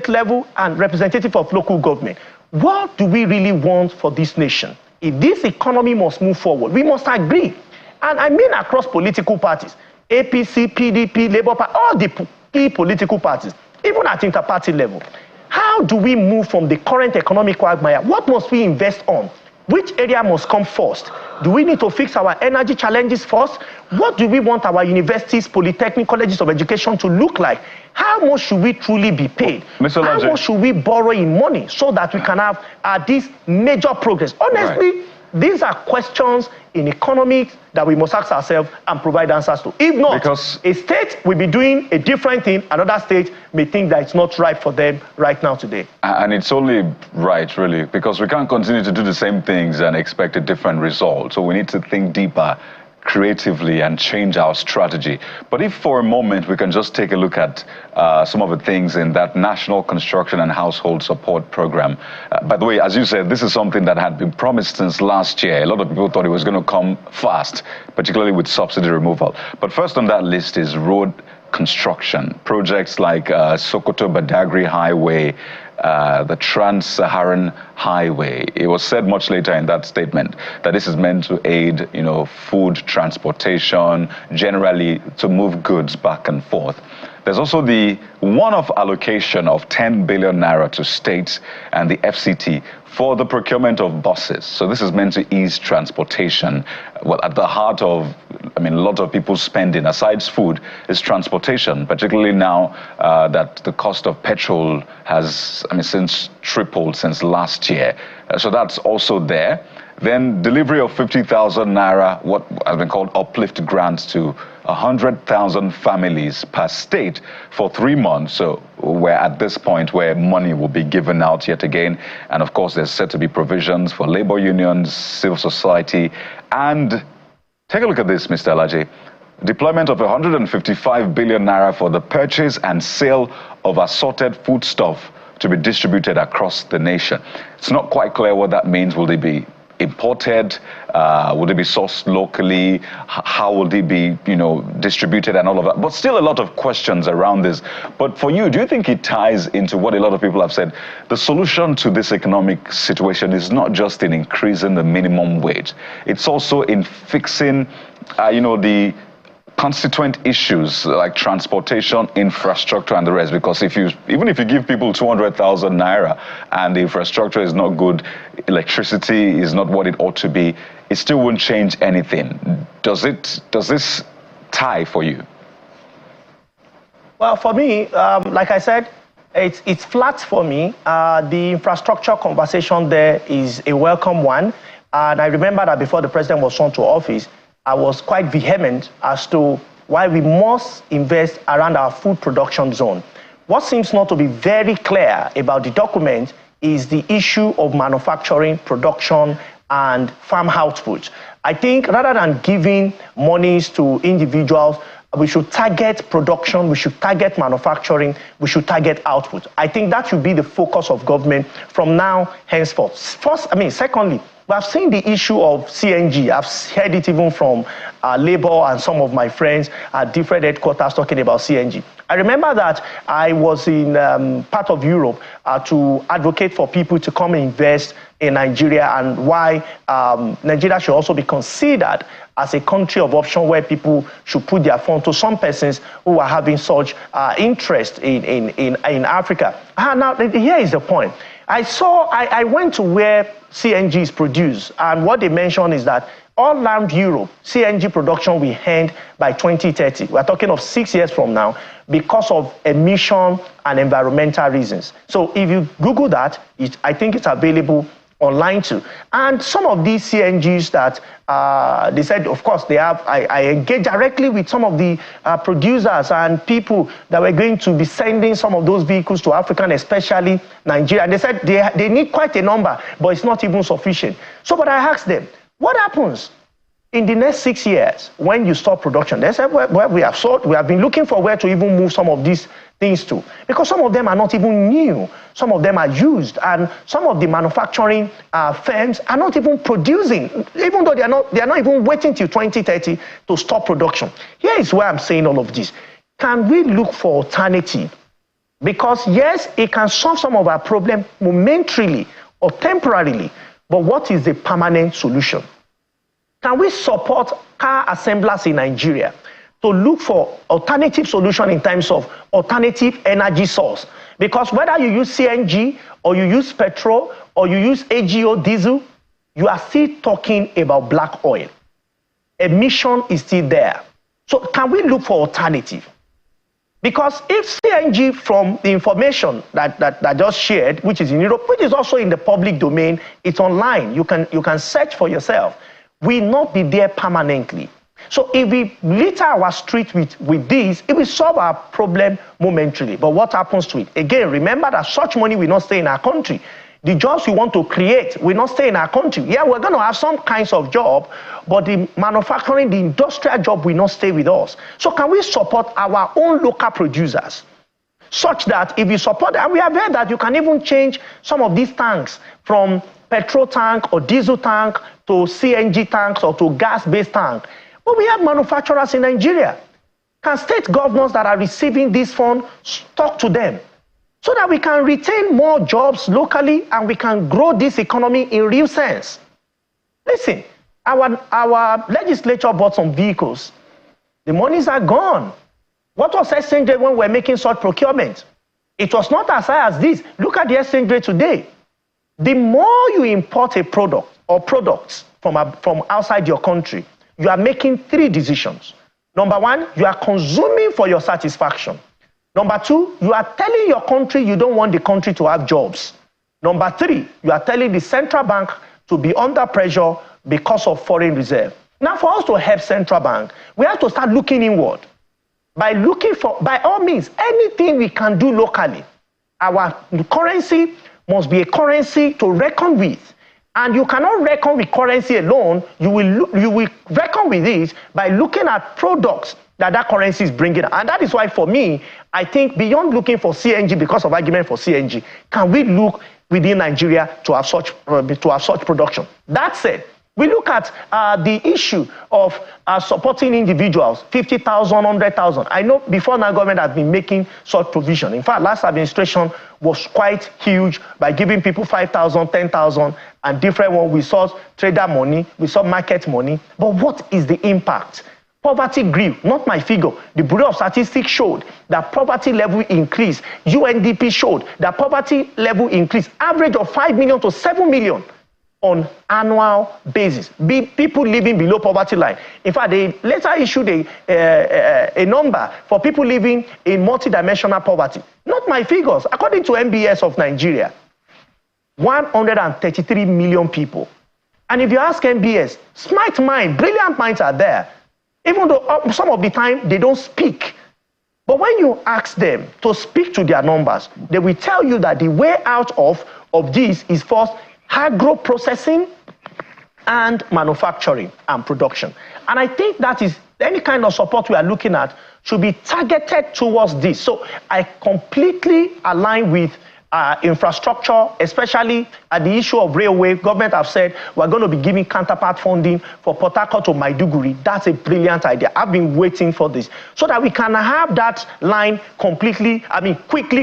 level, and representative of local government. What do we really want for this nation? If this economy must move forward, we must agree. And I mean across political parties, APC, PDP, Labour Party, all the key political parties, even at inter-party level. How do we move from the current economic quagmire? What must we invest on? Which area must come first? Do we need to fix our energy challenges first? What do we want our universities, polytechnic colleges of education to look like? How much should we truly be paid? How much should we borrow in money so that we can have this major progress? Honestly, these are questions in economics that we must ask ourselves and provide answers to. If not, a state will be doing a different thing, another state may think that it's not right for them right now today. And it's only right, really, because we can't continue to do the same things and expect a different result. So we need to think deeper, creatively, and change our strategy. But if for a moment we can just take a look at some of the things in that National Construction and Household Support Program. By the way, as you said, this is something that had been promised since last year. A lot of people thought it was going to come fast, particularly with subsidy removal. But first on that list is road construction. Projects like Sokoto-Badagry Highway, the Trans-Saharan Highway. It was said much later in that statement that this is meant to aid, food transportation, generally to move goods back and forth. There's also the one-off allocation of 10 billion naira to states and the FCT for the procurement of buses. So this is meant to ease transportation. Well, at the heart of, a lot of people's spending, aside food, is transportation, particularly now that the cost of petrol has, since tripled since last year. So that's also there. Then delivery of 50,000 naira, what has been called uplift grants to 100,000 families per state for 3 months. So we're at this point where money will be given out yet again. And of course, there's set to be provisions for labor unions, civil society. And take a look at this, Mr. Alaje. deployment of 155 billion naira for the purchase and sale of assorted foodstuff to be distributed across the nation. It's not quite clear what that means. Will they be imported? Would it be sourced locally? How will they be, distributed and all of that? But still a lot of questions around this. But for you, do you think it ties into what a lot of people have said? The solution to this economic situation is not just in increasing the minimum wage. It's also in fixing, the constituent issues like transportation, infrastructure, and the rest. Because even if you give people 200,000 naira and the infrastructure is not good, electricity is not what it ought to be, it still won't change anything. Does this tie for you? Well, for me, like I said, it's flat for me. The infrastructure conversation there is a welcome one. And I remember that before the president was sworn to office, I was quite vehement as to why we must invest around our food production zone. What seems not to be very clear about the document is the issue of manufacturing, production, and farm output. I think rather than giving monies to individuals, we should target production, we should target manufacturing, we should target output. I think that should be the focus of government from now henceforth. Secondly, we have seen the issue of CNG. I've heard it even from Labour and some of my friends at different headquarters talking about CNG. I remember that I was in part of Europe to advocate for people to come and invest in Nigeria and why Nigeria should also be considered as a country of option where people should put their funds to some persons who are having such interest in Africa. Now, here is the point. I went to where CNG is produced, and what they mentioned is that all around Europe, CNG production will end by 2030. We're talking of 6 years from now because of emission and environmental reasons. So if you Google that, I think it's available online too. And some of these CNGs that they said, of course, they have, I engaged directly with some of the producers and people that were going to be sending some of those vehicles to Africa, and especially Nigeria. And they said they need quite a number, but it's not even sufficient. So, but I asked them, what happens in the next 6 years when you stop production? They said, well, we have been looking for where to even move some of these things to, because some of them are not even new, some of them are used, and some of the manufacturing firms are not even producing, even though they are not even waiting till 2030 to stop production. Here is why I'm saying all of this. Can we look for alternative? Because yes, it can solve some of our problems momentarily or temporarily, but what is the permanent solution? Can we support car assemblers in Nigeria to look for alternative solution in terms of alternative energy source? Because whether you use CNG or you use petrol or you use AGO diesel, you are still talking about black oil. Emission is still there. So can we look for alternative? Because if CNG, from the information that I just shared, which is in Europe, which is also in the public domain, it's online, you can search for yourself, will not be there permanently. So if we litter our street with this, it will solve our problem momentarily. But what happens to it? Again, remember that such money will not stay in our country. The jobs we want to create will not stay in our country. Yeah, we're going to have some kinds of job, but the manufacturing, the industrial job will not stay with us. So can we support our own local producers such that if you support, and we have heard that you can even change some of these tanks from petrol tank or diesel tank to CNG tanks or to gas-based tank. But we have manufacturers in Nigeria. Can state governors that are receiving this fund talk to them so that we can retain more jobs locally and we can grow this economy in real sense? Listen, our legislature bought some vehicles. The monies are gone. What was exchange rate when we were making such procurement? It was not as high as this. Look at the exchange rate today. The more you import a product or products from outside your country, you are making three decisions. Number one, you are consuming for your satisfaction. Number two, you are telling your country you don't want the country to have jobs. Number three, you are telling the central bank to be under pressure because of foreign reserve. Now, for us to help central bank, we have to start looking inward. By all means, anything we can do locally. Our currency must be a currency to reckon with. And you cannot reckon with currency alone. You will reckon with it by looking at products that currency is bringing. And that is why, for me, I think beyond looking for CNG because of argument for CNG, can we look within Nigeria to have such production? That said, we look at the issue of supporting individuals, 50,000, 100,000. I know before now government has been making such provision. In fact, last administration was quite huge by giving people 5,000, 10,000, and different ones. We saw trader money, we saw market money. But what is the impact? Poverty grew, not my figure. The Bureau of Statistics showed that poverty level increased. UNDP showed that poverty level increased, average of 5 million to 7 million on annual basis. People living below poverty line. In fact, they later issued a number for people living in multidimensional poverty. Not my figures. According to MBS of Nigeria, 133 million people. And if you ask MBS, smart mind, brilliant minds are there. Even though some of the time they don't speak. But when you ask them to speak to their numbers, they will tell you that the way out of this is first agro-processing and manufacturing and production. And I think that is any kind of support we are looking at should be targeted towards this. So I completely align with infrastructure, especially at the issue of railway. Government have said we're going to be giving counterpart funding for Port Harcourt to Maiduguri. That's a brilliant idea. I've been waiting for this so that we can have that line quickly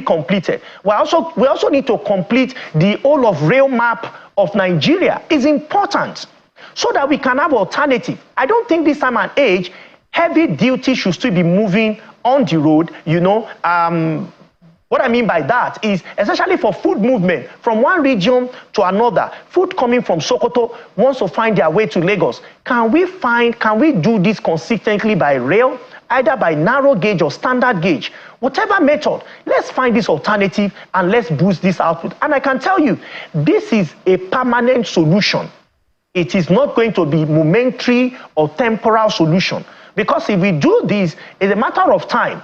completed. We also need to complete the whole of rail map of Nigeria. It's important so that we can have alternative. I don't think this time and age, heavy duty should still be moving on the road, What I mean by that is essentially for food movement from one region to another. Food coming from Sokoto wants to find their way to Lagos. Can we do this consistently by rail, either by narrow gauge or standard gauge? Whatever method, let's find this alternative and let's boost this output. And I can tell you, this is a permanent solution. It is not going to be momentary or temporal solution. Because if we do this, it's a matter of time.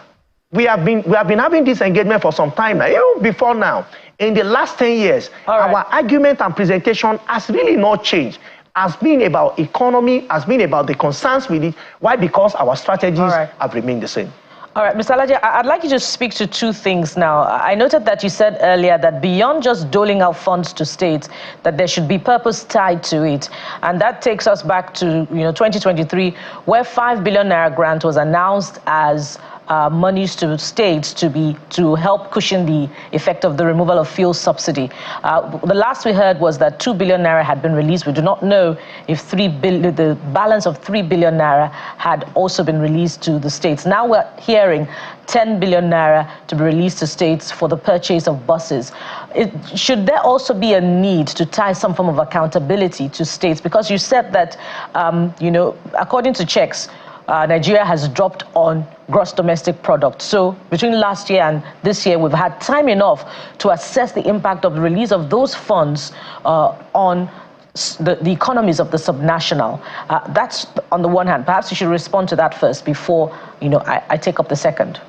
We have been having this engagement for some time now. Even before now, in the last 10 years, our argument and presentation has really not changed. Has been about economy, has been about the concerns with it. Why? Because our strategies have remained the same. All right, Mr. Alaje, I'd like you to speak to two things now. I noted that you said earlier that beyond just doling out funds to states, that there should be purpose tied to it. And that takes us back to 2023, where 5 billion naira grant was announced as monies to states to help cushion the effect of the removal of fuel subsidy. The last we heard was that 2 billion naira had been released. We do not know if the balance of 3 billion naira had also been released to the states. Now we're hearing 10 billion naira to be released to states for the purchase of buses. Should there also be a need to tie some form of accountability to states? Because you said that, according to checks, Nigeria has dropped on gross domestic product. So between last year and this year, we've had time enough to assess the impact of the release of those funds on the economies of the subnational. That's on the one hand. Perhaps you should respond to that first before I take up the second.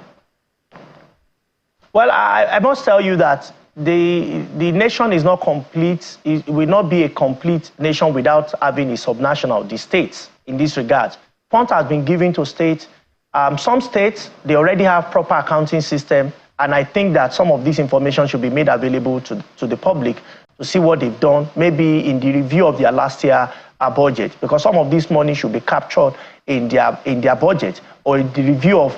Well, I must tell you that the nation is not complete. It will not be a complete nation without having a subnational, the states, in this regard. Funds has been given to states. Some states, they already have proper accounting system, and I think that some of this information should be made available to the public to see what they've done, maybe in the review of their last year budget, because some of this money should be captured in their budget or in the review of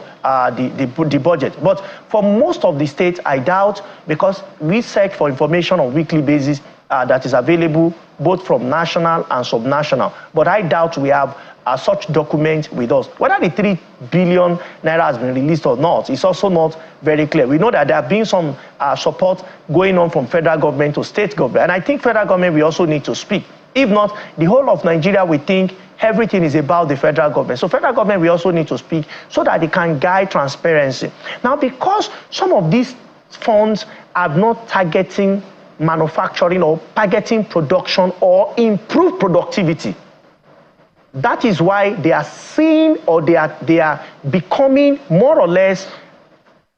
the budget. But for most of the states, I doubt, because we search for information on a weekly basis that is available both from national and subnational. But I doubt we have such document with us. Whether the 3 billion naira has been released or not, it's also not very clear. We know that there have been some support going on from federal government to state government. And I think federal government will also need to speak. If not, the whole of Nigeria will think everything is about the federal government. So federal government will also need to speak so that they can guide transparency. Now, because some of these funds are not targeting manufacturing or targeting production or improve productivity, that is why they are seeing, or they are becoming more or less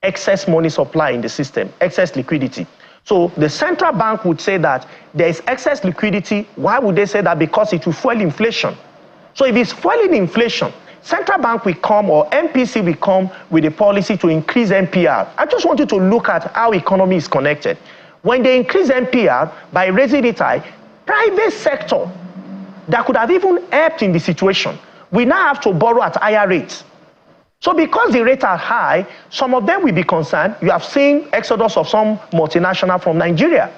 excess money supply in the system, excess liquidity. So the central bank would say that there is excess liquidity. Why would they say that? Because it will fuel inflation. So if it's fueling inflation, central bank will come, or MPC will come with a policy to increase NPR. I just want you to look at how economy is connected. When they increase NPR by raising it high, private sector that could have even helped in the situation, we now have to borrow at higher rates. So because the rates are high, some of them will be concerned. You have seen exodus of some multinational from Nigeria.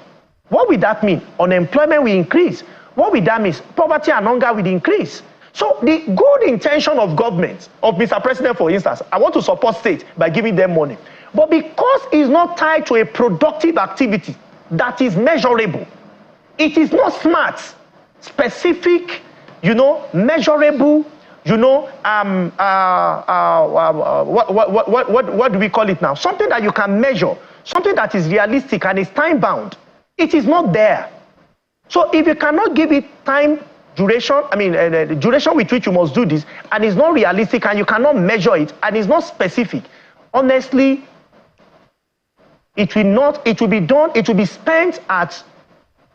What will that mean? Unemployment will increase. What will that mean? Poverty and hunger will increase. So the good intention of government, of Mr. President, for instance, I want to support state by giving them money. But because it's not tied to a productive activity that is measurable, it is not smart, specific, measurable, what do we call it now? Something that you can measure, something that is realistic and is time-bound. It is not there. So if you cannot give it time, duration, the duration with which you must do this, and it's not realistic and you cannot measure it, and it's not specific, honestly, it will be spent at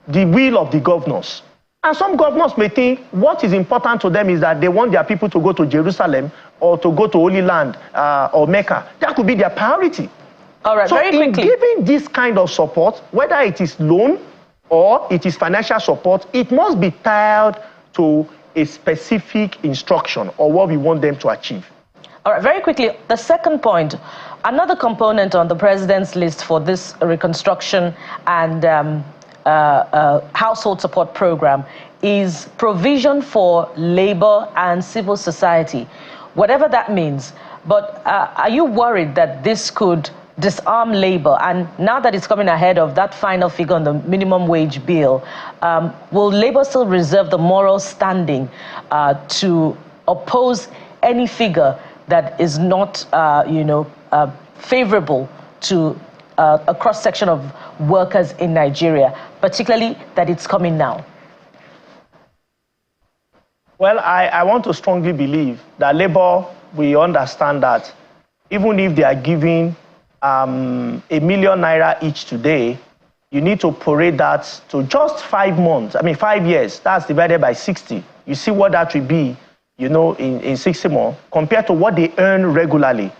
the will of the governors. And some governors may think what is important to them is that they want their people to go to Jerusalem or to go to Holy Land or Mecca. That could be their priority. All right, so very quickly, in giving this kind of support, whether it is loan or it is financial support, it must be tied to a specific instruction or what we want them to achieve. All right, very quickly, the second point, another component on the president's list for this reconstruction and household support program is provision for labor and civil society, whatever that means. But are you worried that this could disarm labor? And now that it's coming ahead of that final figure on the minimum wage bill, will labor still reserve the moral standing to oppose any figure that is not, favorable to a cross-section of workers in Nigeria, particularly that it's coming now? Well, I want to strongly believe that labor, we understand that even if they are giving ₦1 million each today, you need to prorate that to just 5 months. 5 years. That's divided by 60. You see what that will be, in 60 months compared to what they earn regularly.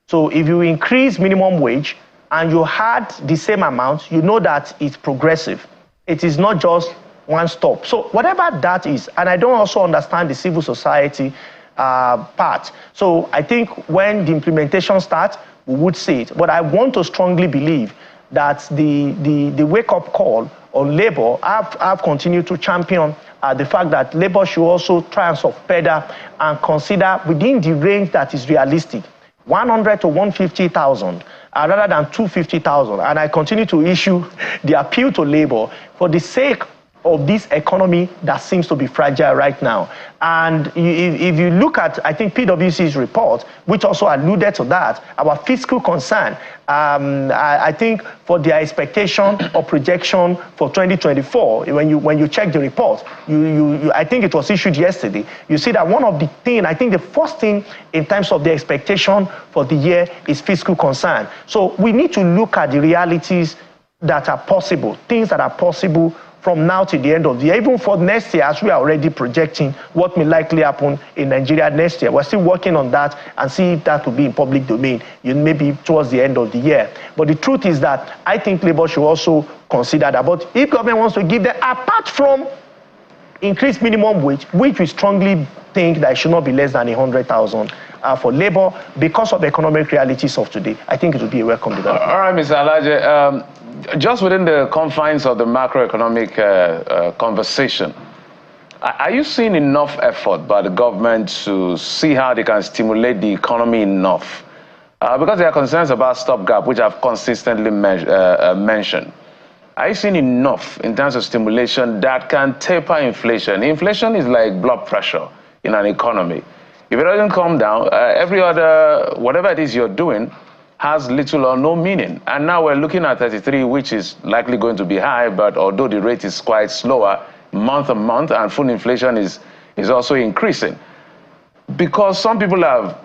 So if you increase minimum wage and you had the same amount, you know that it's progressive. It is not just one stop. So whatever that is, and I don't also understand the civil society part. So I think when the implementation starts, we would see it. But I want to strongly believe that the wake-up call on labor, I've continued to champion the fact that labor should also try and self-pedal and consider within the range that is realistic, 100 to 150,000 rather than 250,000. And I continue to issue the appeal to labor for the sake of this economy that seems to be fragile right now. And if you look at, I think, PwC's report, which also alluded to that, our fiscal concern, I think for their expectation or projection for 2024, when you check the report, I think it was issued yesterday, you see that one of the things, I think the first thing in terms of the expectation for the year is fiscal concern. So we need to look at the realities that are possible, things that are possible from now to the end of the year, even for next year, as we are already projecting what may likely happen in Nigeria next year. We're still working on that and see if that will be in public domain, maybe towards the end of the year. But the truth is that I think labor should also consider that. But if government wants to give them, apart from increased minimum wage, which we strongly think that it should not be less than 100,000 for labor, because of the economic realities of today, I think it would be a welcome development. All right, Mr. Alaje. Just within the confines of the macroeconomic conversation, are you seeing enough effort by the government to see how they can stimulate the economy enough? Because there are concerns about stopgap, which I've consistently mentioned. Are you seeing enough in terms of stimulation that can taper inflation? Inflation is like blood pressure in an economy. If it doesn't come down, every other, whatever it is you're doing, has little or no meaning. And now we're looking at 33, which is likely going to be high, but although the rate is quite slower month on month, and food inflation is also increasing. Because some people have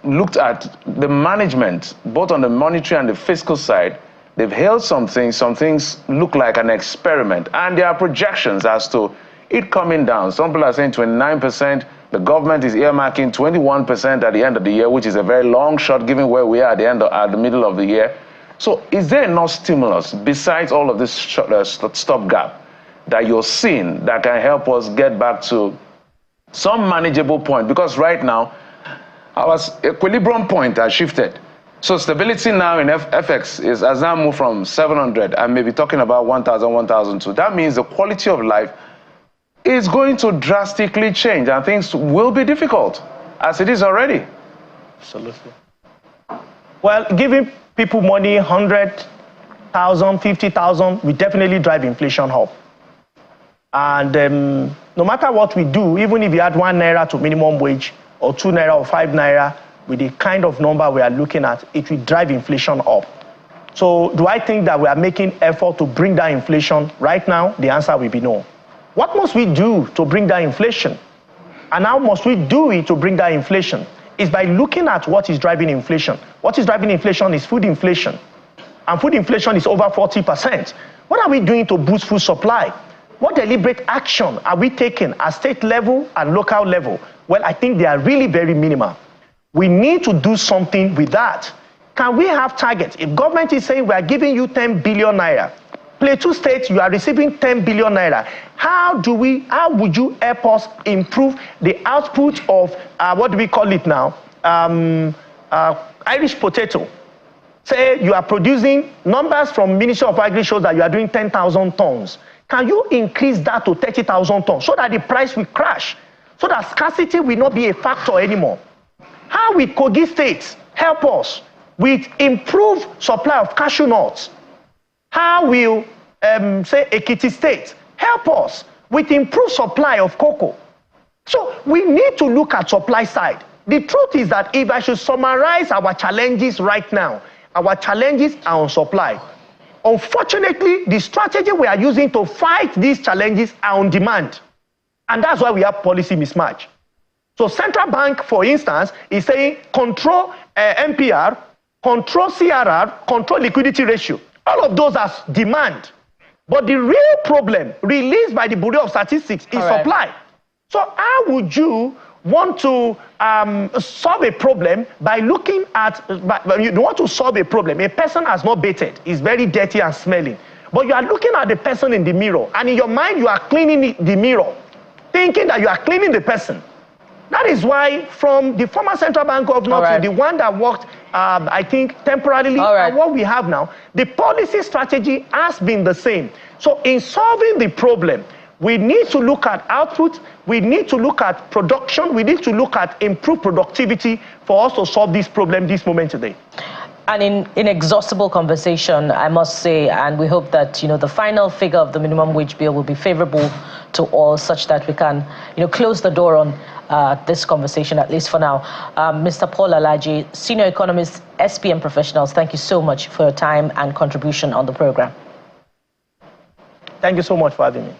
looked at the management, both on the monetary and the fiscal side, They've hailed some things look like an experiment, and there are projections as to it coming down. Some people are saying 29%. The government is earmarking 21% at the end of the year, which is a very long shot given where we are at the middle of the year. So is there enough stimulus besides all of this stopgap that you're seeing that can help us get back to some manageable point? Because right now, our equilibrium point has shifted. So stability now in FX has now moved from 700 and maybe talking about 1,000, 1,002. That means the quality of life is going to drastically change and things will be difficult, as it is already. Absolutely. Well, giving people money, 100,000, 50,000, we definitely drive inflation up. And no matter what we do, even if you add 1 naira to minimum wage, or 2 naira or 5 naira, with the kind of number we are looking at, it will drive inflation up. So do I think that we are making effort to bring down inflation right now? The answer will be no. What must we do to bring down inflation? And how must we do it to bring down inflation? Is by looking at what is driving inflation. What is driving inflation is food inflation. And food inflation is over 40%. What are we doing to boost food supply? What deliberate action are we taking at state level and local level? Well, I think they are really very minimal. We need to do something with that. Can we have targets? If government is saying we are giving you 10 billion naira, Plateau State, you are receiving 10 billion naira. How would you help us improve the output of, what do we call it now? Irish potato. Say you are producing, numbers from Ministry of Agri shows that you are doing 10,000 tons. Can you increase that to 30,000 tons so that the price will crash? So that scarcity will not be a factor anymore. How will Kogi State help us with improved supply of cashew nuts? How will, say, Ekiti State help us with improved supply of cocoa? So we need to look at supply side. The truth is that if I should summarize our challenges right now, our challenges are on supply. Unfortunately, the strategy we are using to fight these challenges are on demand. And that's why we have policy mismatch. So central bank, for instance, is saying control MPR, control CRR, control liquidity ratio. All of those are demand. But the real problem released by the Bureau of Statistics is supply. So how would you want to solve a problem by looking at, you want to solve a problem. A person has not bathed, is very dirty and smelling. But you are looking at the person in the mirror, and in your mind you are cleaning the mirror, thinking that you are cleaning the person. That is why from the former central bank governor to the one that worked, I think, temporarily, and what we have now, the policy strategy has been the same. So in solving the problem, we need to look at output, we need to look at production, we need to look at improved productivity for us to solve this problem this moment today. An inexhaustible conversation, I must say, and we hope that the final figure of the minimum wage bill will be favorable to all, such that we can close the door on this conversation, at least for now. Mr. Paul Alaji, senior economist, SPM Professionals, thank you so much for your time and contribution on the program. Thank you so much for having me.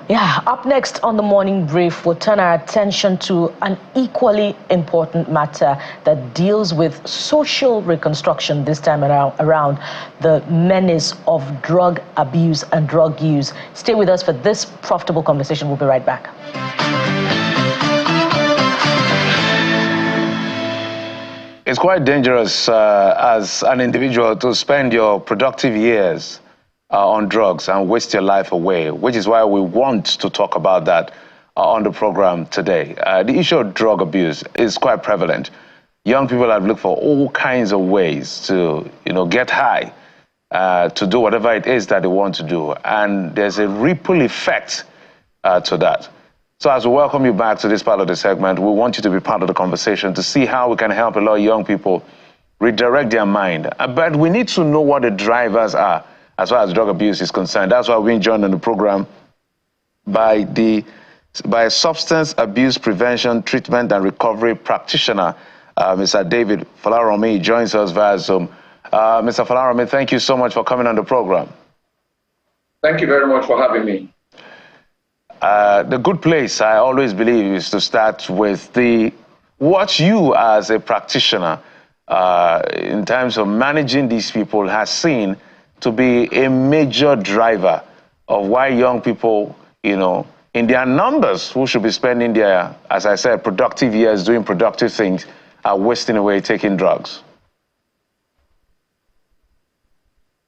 Yeah, up next on the morning brief, we'll turn our attention to an equally important matter that deals with social reconstruction this time around the menace of drug abuse and drug use. Stay with us for this profitable conversation. We'll be right back. It's quite dangerous as an individual to spend your productive years on drugs and waste your life away, which is why we want to talk about that on the program today. The issue of drug abuse is quite prevalent. Young people have looked for all kinds of ways to, get high, to do whatever it is that they want to do. And there's a ripple effect to that. So as we welcome you back to this part of the segment, we want you to be part of the conversation to see how we can help a lot of young people redirect their mind. But we need to know what the drivers are as far as drug abuse is concerned. That's why we're being joined on the program by a substance abuse prevention, treatment, and recovery practitioner, Mr. David Folaromi. He joins us via Zoom. Mr. Folaromi, thank you so much for coming on the program. Thank you very much for having me. The good place, I always believe, is to start with what you as a practitioner in terms of managing these people has seen to be a major driver of why young people, you know, in their numbers, who should be spending their, as I said, productive years doing productive things, are wasting away taking drugs?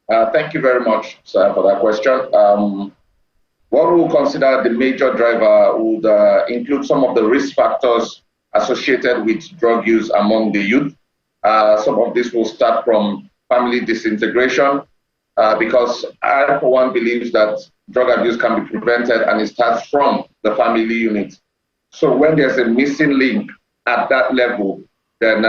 Thank you very much, sir, for that question. What we will consider the major driver would include some of the risk factors associated with drug use among the youth. Some of this will start from family disintegration, because I, for one, believes that drug abuse can be prevented, and it starts from the family unit. So when there's a missing link at that level, then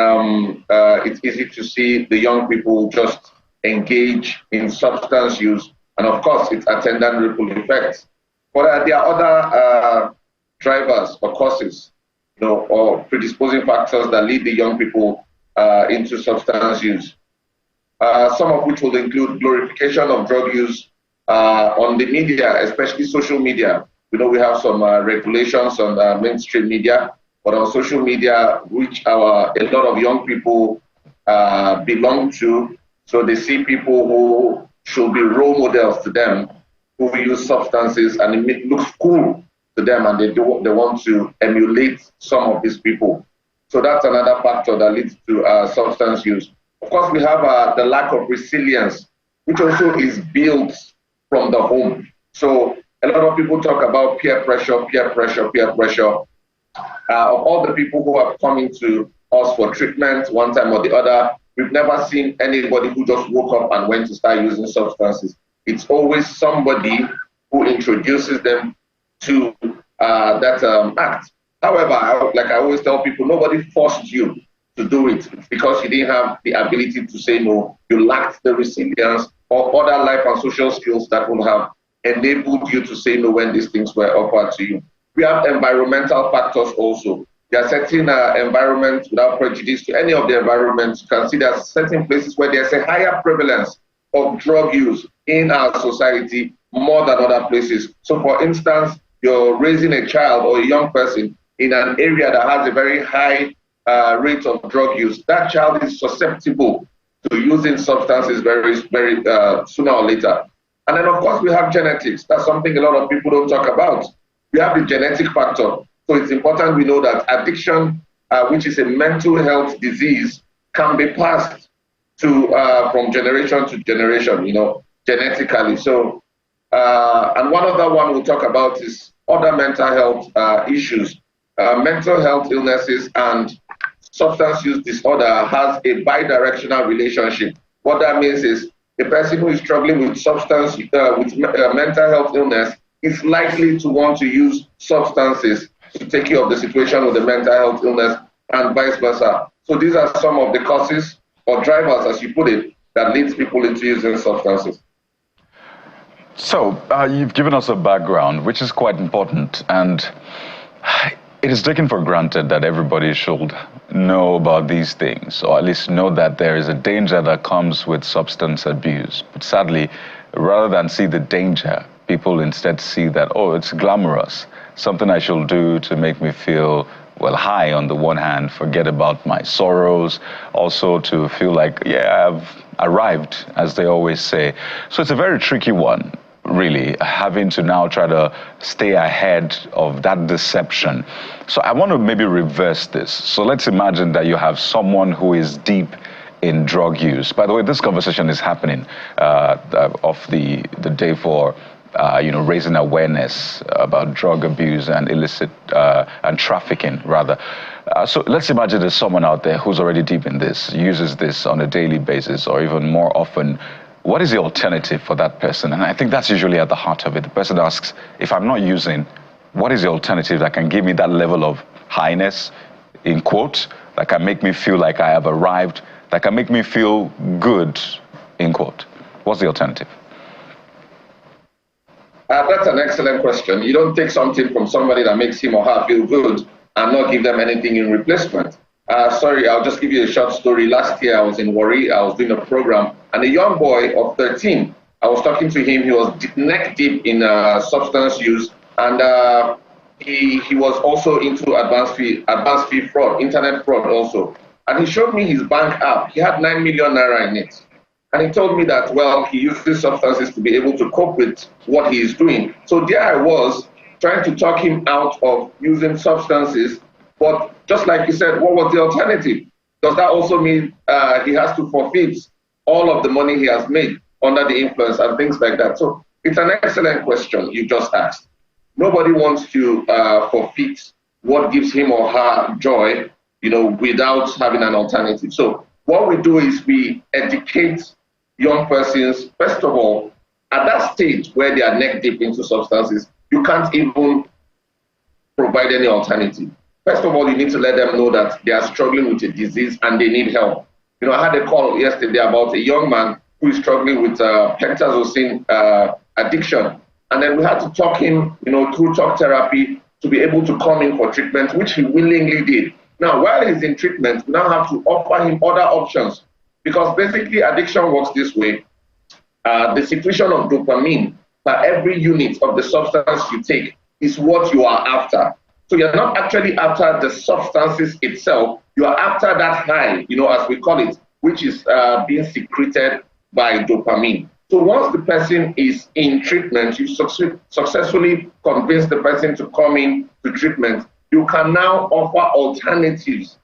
it's easy to see the young people just engage in substance use, and of course, its attendant ripple effects. But there are other drivers or causes, you know, or predisposing factors that lead the young people into substance use. Some of which will include glorification of drug use on the media, especially social media. We know we have some regulations on mainstream media, but on social media, which a lot of young people belong to, so they see people who should be role models to them, who use substances, and it looks cool to them, and they want to emulate some of these people. So that's another factor that leads to substance use. Of course, we have the lack of resilience, which also is built from the home. So a lot of people talk about peer pressure, peer pressure, peer pressure. Of all the people who have come into us for treatment one time or the other, we've never seen anybody who just woke up and went to start using substances. It's always somebody who introduces them to that act. However, like I always tell people, nobody forced you to do it. It's because you didn't have the ability to say no. You lacked the resilience or other life and social skills that would have enabled you to say no when these things were offered to you. We have environmental factors also. There are certain environments, without prejudice to any of the environments, you can see there are certain places where there's a higher prevalence of drug use in our society more than other places. So for instance, you're raising a child or a young person in an area that has a very high rate of drug use. That child is susceptible to using substances very sooner or later. And then of course we have genetics. That's something a lot of people don't talk about. We have the genetic factor. So it's important we know that addiction, which is a mental health disease, can be passed to from generation to generation, you know, genetically. So, and one other one we'll talk about is other mental health issues. Mental health illnesses and substance use disorder has a bidirectional relationship. What that means is a person who is struggling with mental health illness is likely to want to use substances to take care of the situation with the mental health illness, and vice versa. So these are some of the causes or drivers, as you put it, that leads people into using substances. So you've given us a background, which is quite important, and it is taken for granted that everybody should know about these things, or at least know that there is a danger that comes with substance abuse. But sadly, rather than see the danger, people instead see that, oh, it's glamorous, something I should do to make me feel, well, high on the one hand, forget about my sorrows, also to feel like, yeah, I've arrived, as they always say. So it's a very tricky one, really, having to now try to stay ahead of that deception. So I want to maybe reverse this. So let's imagine that you have someone who is deep in drug use. By the way, this conversation is happening of the day for raising awareness about drug abuse and illicit and trafficking, rather. So let's imagine there's someone out there who's already deep in this, uses this on a daily basis or even more often. What is the alternative for that person? And I think that's usually at the heart of it. The person asks, if I'm not using, what is the alternative that can give me that level of highness, in quotes, that can make me feel like I have arrived, that can make me feel good, in quote? What's the alternative? That's an excellent question. You don't take something from somebody that makes him or her feel good and not give them anything in replacement. Sorry, I'll just give you a short story. Last year, I was in Warri. I was doing a program, and a young boy of 13, I was talking to him. He was neck deep in substance use, and he was also into advanced fee fraud, internet fraud also. And he showed me his bank app. He had 9 million naira in it. And he told me that, well, he uses substances to be able to cope with what he is doing. So there I was trying to talk him out of using substances. But just like you said, what was the alternative? Does that also mean he has to forfeit all of the money he has made under the influence and things like that? So it's an excellent question you just asked. Nobody wants to forfeit what gives him or her joy, without having an alternative. So what we do is we educate young persons, first of all, at that stage where they are neck deep into substances, you can't even provide any alternative. First of all, you need to let them know that they are struggling with a disease and they need help. I had a call yesterday about a young man who is struggling with pentazocine addiction. And then we had to talk him, through talk therapy to be able to come in for treatment, which he willingly did. Now, while he's in treatment, we now have to offer him other options, because basically addiction works this way. The secretion of dopamine per every unit of the substance you take is what you are after. So you're not actually after the substances itself, you are after that high, as we call it, which is being secreted by dopamine. So once the person is in treatment, you successfully convince the person to come in to treatment, you can now offer alternatives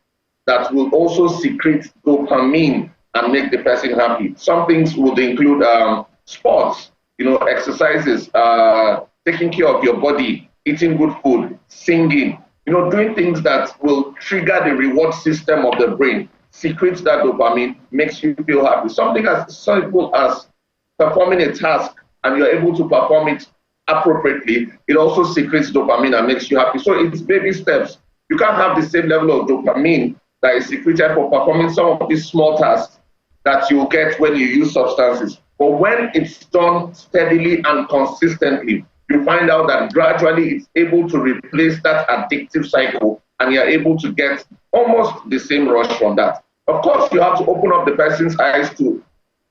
that will also secrete dopamine and make the person happy. Some things would include sports, exercises, taking care of your body, eating good food, singing, doing things that will trigger the reward system of the brain, secretes that dopamine, makes you feel happy. Something as simple as performing a task and you're able to perform it appropriately, it also secretes dopamine and makes you happy. So it's baby steps. You can't have the same level of dopamine that is secreted for performing some of these small tasks that you get when you use substances. But when it's done steadily and consistently, you find out that gradually it's able to replace that addictive cycle and you're able to get almost the same rush from that. Of course, you have to open up the person's eyes to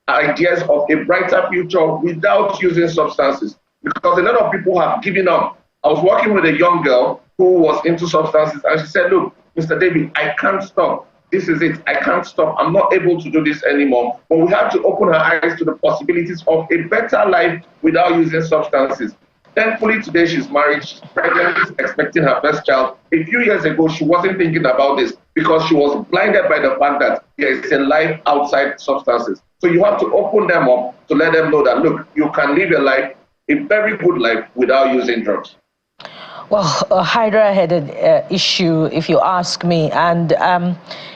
ideas of a brighter future without using substances, because a lot of people have given up. I was working with a young girl who was into substances and she said, look, Mr. David, I can't stop. This is it. I can't stop. I'm not able to do this anymore. But we have to open her eyes to the possibilities of a better life without using substances. Thankfully, today she's married, she's pregnant, expecting her first child. A few years ago, she wasn't thinking about this because she was blinded by the fact that there is a life outside substances. So you have to open them up to let them know that, look, you can live your life, a very good life, without using drugs. Well, a Hydra-headed issue, if you ask me. And,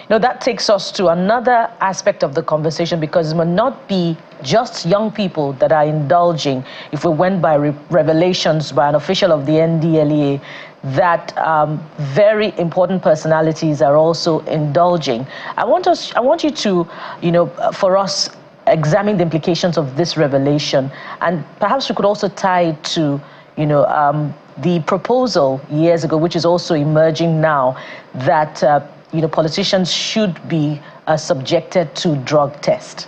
that takes us to another aspect of the conversation, because it may not be just young people that are indulging. If we went by revelations by an official of the NDLEA, that very important personalities are also indulging. I want you to, for us, examine the implications of this revelation, and perhaps we could also tie it to, the proposal years ago, which is also emerging now, that politicians should be subjected to drug test.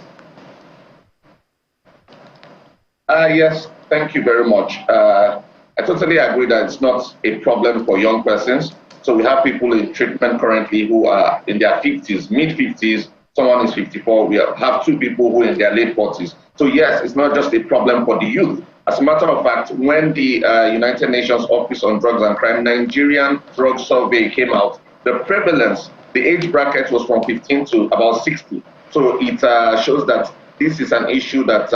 Yes, thank you very much. I totally agree that it's not a problem for young persons. So we have people in treatment currently who are in their 50s, mid-50s. Someone is 54. We have two people who are in their late 40s. So yes, it's not just a problem for the youth. As a matter of fact, when the United Nations Office on Drugs and Crime Nigerian Drug Survey came out, the prevalence, the age bracket was from 15 to about 60. So it shows that this is an issue that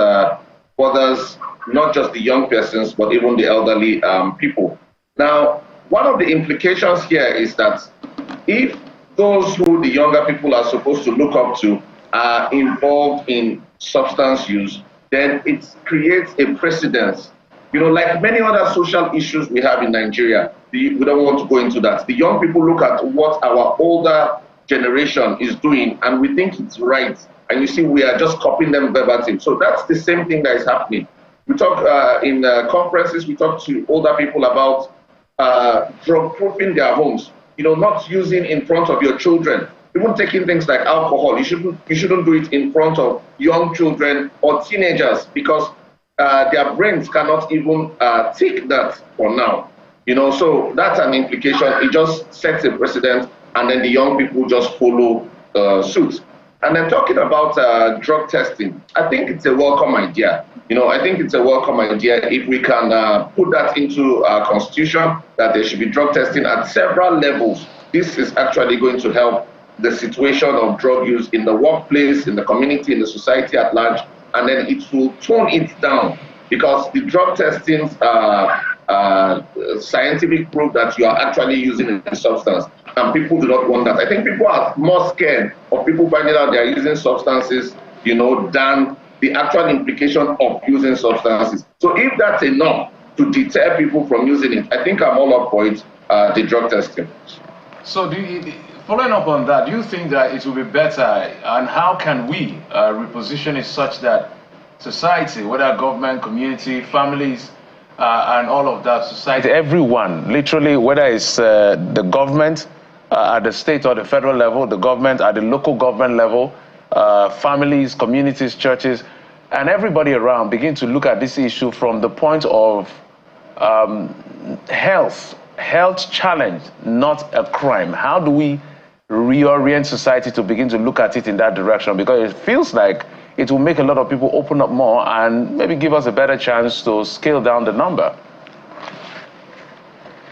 bothers not just the young persons, but even the elderly people. Now, one of the implications here is that if those who the younger people are supposed to look up to are involved in substance use, then it creates a precedence. Like many other social issues we have in Nigeria, we don't want to go into that. The young people look at what our older generation is doing and we think it's right. And you see, we are just copying them verbatim. So that's the same thing that is happening. We talk in conferences, we talk to older people about drug-proofing their homes. Not using in front of your children. Even taking things like alcohol, you shouldn't do it in front of young children or teenagers, because their brains cannot even take that for now. So that's an implication. It just sets a precedent, and then the young people just follow suit. And then talking about drug testing, I think it's a welcome idea. I think it's a welcome idea if we can put that into our constitution, that there should be drug testing at several levels. This is actually going to help the situation of drug use in the workplace, in the community, in the society at large, and then it will tone it down, because the drug testing scientific proof that you are actually using a substance, and people do not want that. I think people are more scared of people finding out they are using substances, than the actual implication of using substances. So if that's enough to deter people from using it, I think I'm all up for it, the drug testing. So following up on that, do you think that it will be better, and how can we reposition it such that society, whether government, community, families, and all of that, society, everyone, literally, whether it's the government at the state or the federal level, the government at the local government level, families, communities, churches, and everybody around begin to look at this issue from the point of health challenge, not a crime. How do we reorient society to begin to look at it in that direction? Because it feels like it will make a lot of people open up more and maybe give us a better chance to scale down the number.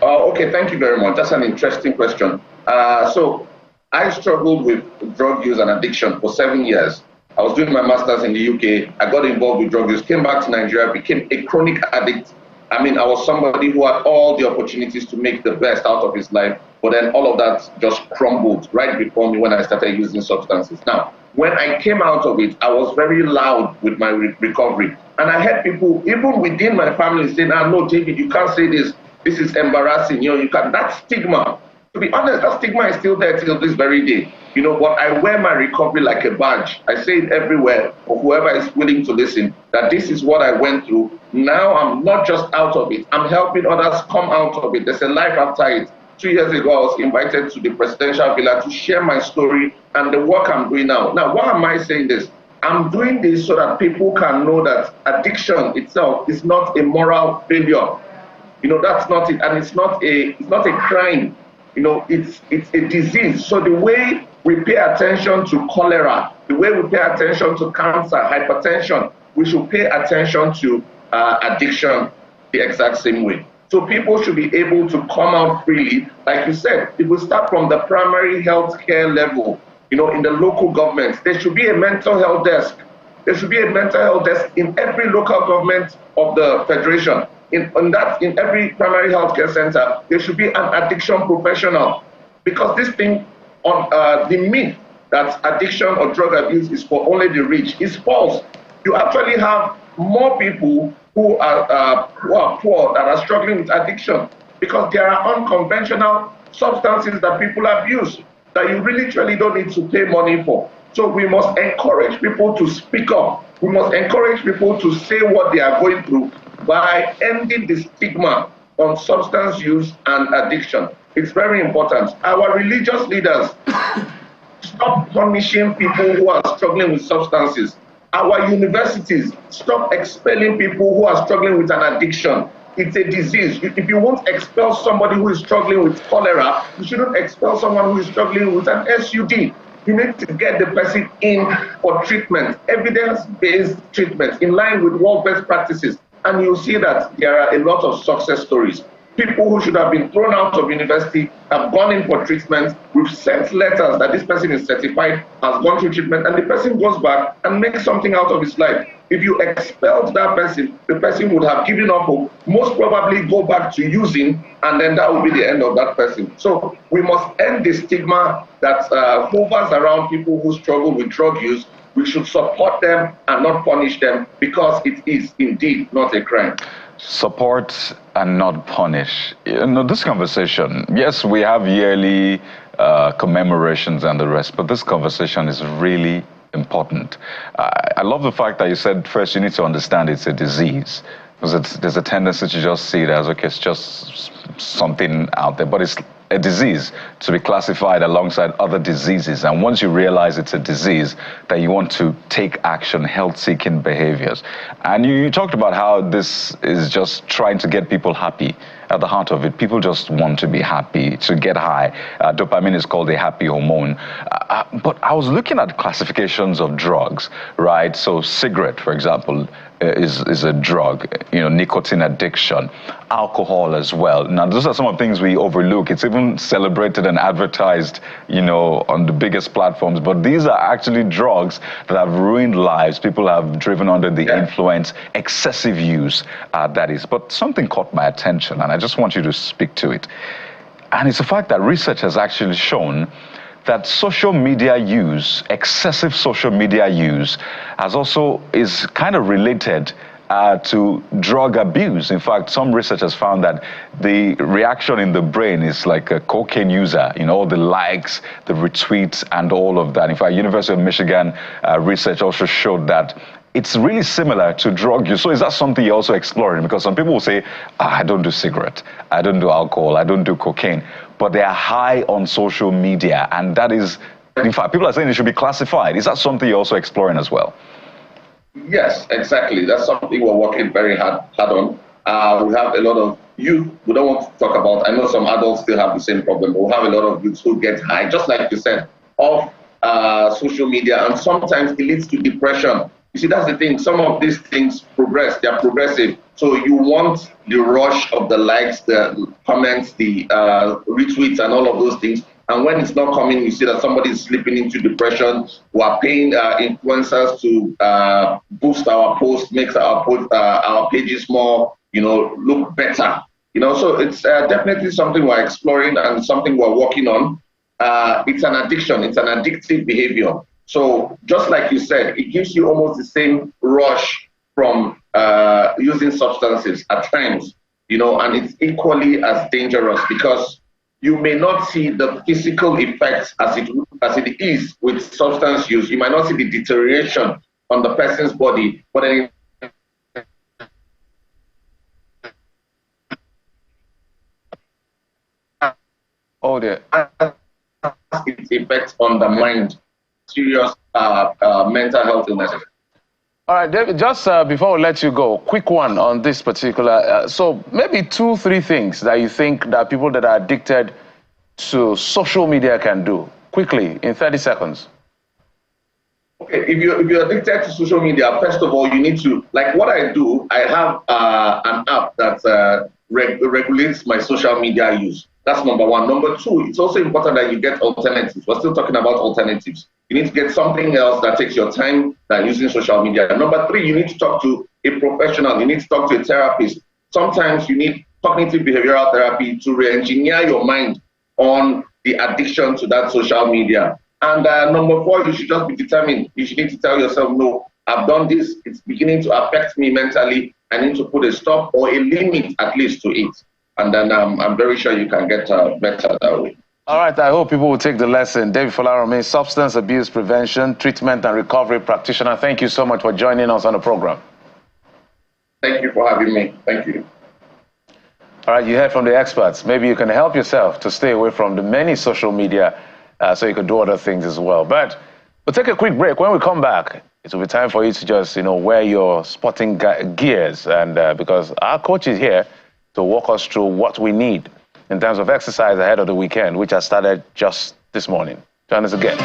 Okay, thank you very much. That's an interesting question. So I struggled with drug use and addiction for 7 years. I was doing my master's in the UK. I got involved with drug use, came back to Nigeria, became a chronic addict. I mean, I was somebody who had all the opportunities to make the best out of his life, but then all of that just crumbled right before me when I started using substances. Now, when I came out of it, I was very loud with my recovery. And I had people, even within my family, saying, no, David, you can't say this. This is embarrassing. You can't. That stigma, to be honest, that stigma is still there till this very day. But I wear my recovery like a badge. I say it everywhere for whoever is willing to listen, that this is what I went through. Now I'm not just out of it. I'm helping others come out of it. There's a life after it. 2 years ago, I was invited to the presidential villa to share my story and the work I'm doing now. Now, why am I saying this? I'm doing this so that people can know that addiction itself is not a moral failure. That's not it, and it's not a crime. It's a disease. So the way we pay attention to cholera, the way we pay attention to cancer, hypertension, we should pay attention to addiction the exact same way. So people should be able to come out freely. Like you said, it will start from the primary health care level. In the local governments, there should be a mental health desk. There should be a mental health desk in every local government of the federation. In every primary health care center, there should be an addiction professional. Because this thing, on the myth that addiction or drug abuse is for only the rich is false. You actually have more people who are poor that are struggling with addiction, because there are unconventional substances that people abuse that you really truly don't need to pay money for. So we must encourage people to speak up. We must encourage people to say what they are going through by ending the stigma on substance use and addiction. It's very important. Our religious leaders, stop punishing people who are struggling with substances. Our universities, stop expelling people who are struggling with an addiction. It's a disease. If you won't expel somebody who is struggling with cholera, you shouldn't expel someone who is struggling with an SUD. You need to get the person in for treatment, evidence-based treatment, in line with world best practices. And you'll see that there are a lot of success stories. People who should have been thrown out of university have gone in for treatment. We've sent letters that this person is certified, has gone through treatment, and the person goes back and makes something out of his life. If you expelled that person, the person would have given up hope, most probably go back to using, and then that will be the end of that person. So we must end the stigma that hovers around people who struggle with drug use. We should support them and not punish them, because it is indeed not a crime. Support and not punish. This conversation, yes, we have yearly commemorations and the rest, but this conversation is really important. I love the fact that you said first you need to understand it's a disease, because there's a tendency to just see it as, okay, it's just something out there, but it's a disease to be classified alongside other diseases. And once you realize it's a disease, that you want to take action, health-seeking behaviors. And you talked about how this is just trying to get people happy at the heart of it. People just want to be happy, to get high. Dopamine is called a happy hormone. But I was looking at classifications of drugs, right? So cigarette, for example, is a drug, nicotine addiction, alcohol as well. Now, those are some of the things we overlook. It's even celebrated and advertised, on the biggest platforms. But these are actually drugs that have ruined lives. People have driven under the influence, excessive use, that is. But something caught my attention, and I just want you to speak to it. And it's the fact that research has actually shown that social media use, excessive social media use, is kind of related to drug abuse. In fact, some researchers found that the reaction in the brain is like a cocaine user, all the likes, the retweets, and all of that. In fact, University of Michigan research also showed that it's really similar to drug use. So is that something you're also exploring? Because some people will say, I don't do cigarette, I don't do alcohol, I don't do cocaine, but they are high on social media. And that is, in fact, people are saying it should be classified. Is that something you're also exploring as well? Yes, exactly. That's something we're working very hard on. We have a lot of youth we don't want to talk about. I know some adults still have the same problem, but we have a lot of youths who get high, just like you said, off social media, and sometimes it leads to depression. You see, that's the thing. Some of these things progress. They are progressive. So you want the rush of the likes, the comments, the retweets, and all of those things. And when it's not coming, you see that somebody is slipping into depression. We are paying influencers to boost our posts, make our pages more, look better. So it's definitely something we're exploring and something we're working on. It's an addiction. It's an addictive behavior. So just like you said, it gives you almost the same rush from using substances at times, and it's equally as dangerous because you may not see the physical effects as it is with substance use. You might not see the deterioration on the person's body, but then its effects on the mind. Serious mental health illnesses. All right, David, just before we let you go, quick one on this particular. So maybe 2-3 things that you think that people that are addicted to social media can do, quickly, in 30 seconds. Okay, if you're addicted to social media, first of all, you need to, like what I do, I have an app that regulates my social media use. That's number one. Number two, it's also important that you get alternatives. We're still talking about alternatives. You need to get something else that takes your time than using social media. Number three, you need to talk to a professional. You need to talk to a therapist. Sometimes you need cognitive behavioral therapy to re-engineer your mind on the addiction to that social media. And number four, you should just be determined. You should need to tell yourself, no, I've done this. It's beginning to affect me mentally. I need to put a stop or a limit at least to it. And then I'm very sure you can get better that way. All right, I hope people will take the lesson. David Folarin, substance abuse prevention, treatment and recovery practitioner. Thank you so much for joining us on the program. Thank you for having me. Thank you. All right, you heard from the experts. Maybe you can help yourself to stay away from the many social media so you can do other things as well. But we'll take a quick break. When we come back, it will be time for you to just, wear your sporting gears. And because our coach is here to walk us through what we need in terms of exercise ahead of the weekend, which has started just this morning. Join us again.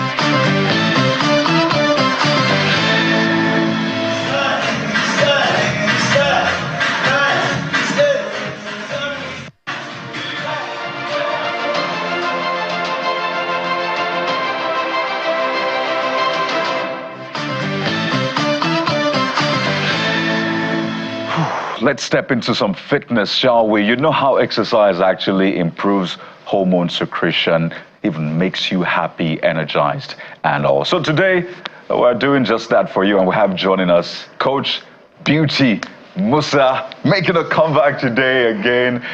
Let's step into some fitness, shall we? You know how exercise actually improves hormone secretion, even makes you happy, energized, and all. So today, we're doing just that for you, and we have joining us Coach Beauty Musa, making a comeback today again.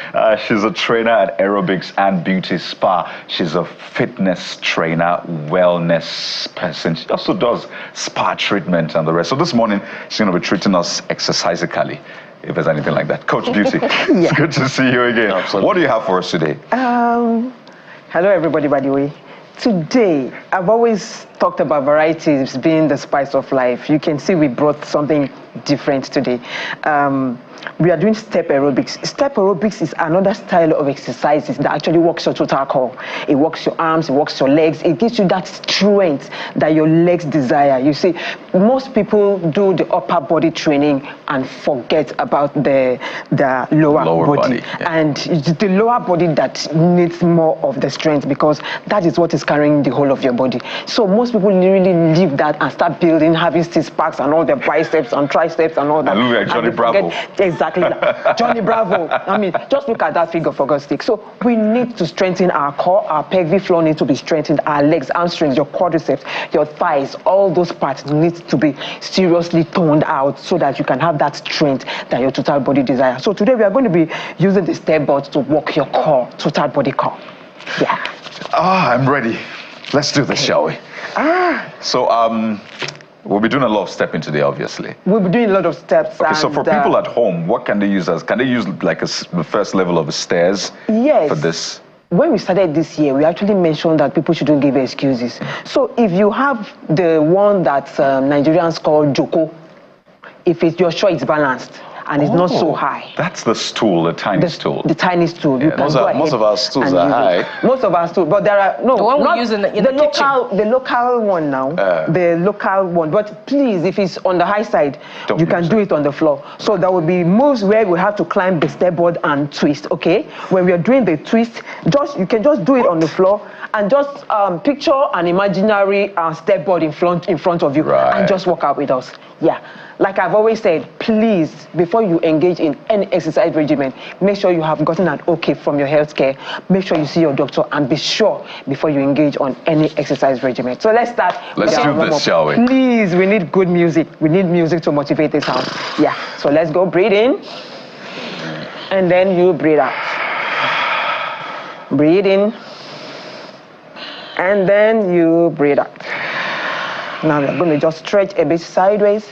She's a trainer at Aerobics and Beauty Spa. She's a fitness trainer, wellness person. She also does spa treatment and the rest. So this morning, she's going to be treating us exercisically, if there's anything like that. Coach Beauty, It's good to see you again. Absolutely. What do you have for us today? Hello, everybody, by the way. Today, I've always talked about varieties being the spice of life. You can see we brought something different today. We are doing step aerobics. Step aerobics is another style of exercises that actually works your total core. It works your arms, it works your legs. It gives you that strength that your legs desire. You see, most people do the upper body training and forget about the lower body. Yeah. And it's the lower body that needs more of the strength, because that is what is carrying the whole of your body. So most people really leave that and start building, having six packs and all the biceps and triceps and all that. And look at Johnny Bravo. Exactly. Johnny Bravo. I mean, just look at that figure, for God's sake. So we need to strengthen our core. Our pelvic floor needs to be strengthened. Our legs, hamstrings, your quadriceps, your thighs, all those parts need to be seriously toned out so that you can have that strength that your total body desires. So today we are going to be using the step board to work your core, total body core. Yeah. I'm ready. Let's do this, shall we? So, we'll be doing a lot of stepping today, obviously. We'll be doing a lot of steps. Okay, so for people at home, what can they use as? Can they use like the first level of the stairs for this? When we started this year, we actually mentioned that people shouldn't give excuses. So if you have the one that Nigerians call Joko, if you're sure it's balanced and it's not so high. That's the stool, the tiny stool. The tiny stool. Yeah, most of our stools are high. Most of our stools, but there are no. The one we use in the kitchen. The local one now. The local one. But please, if it's on the high side, you can do it on the floor. So there will be moves where we have to climb the step board and twist. Okay, when we are doing the twist, you can just do it on the floor and just picture an imaginary step board in front of you and just walk out with us. Yeah. Like I've always said, please, before you engage in any exercise regimen, make sure you have gotten an okay from your healthcare. Make sure you see your doctor and be sure before you engage on any exercise regimen. So let's start. Let's do this, shall we? Please, we need good music. We need music to motivate this house. Yeah, so let's go. Breathe in. And then you breathe out. Breathe in. And then you breathe out. Now we're going to just stretch a bit sideways.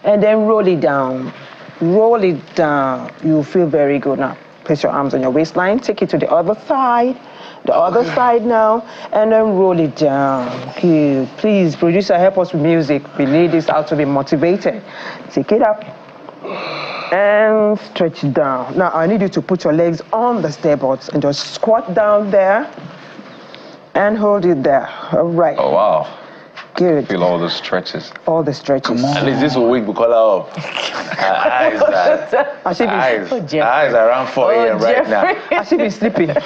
And then roll it down. Roll it down. You'll feel very good now. Place your arms on your waistline. Take it to the other side. The other side now. And then roll it down. Good. Please, producer, help us with music. We need this out to be motivated. Take it up. And stretch it down. Now, I need you to put your legs on the stair boards and just squat down there. And hold it there. All right. Oh, wow. Good. Feel all the stretches. All the stretches. Come on. At least this will wake Bukola up. Eyes around 4 a.m. right now. I should be sleeping.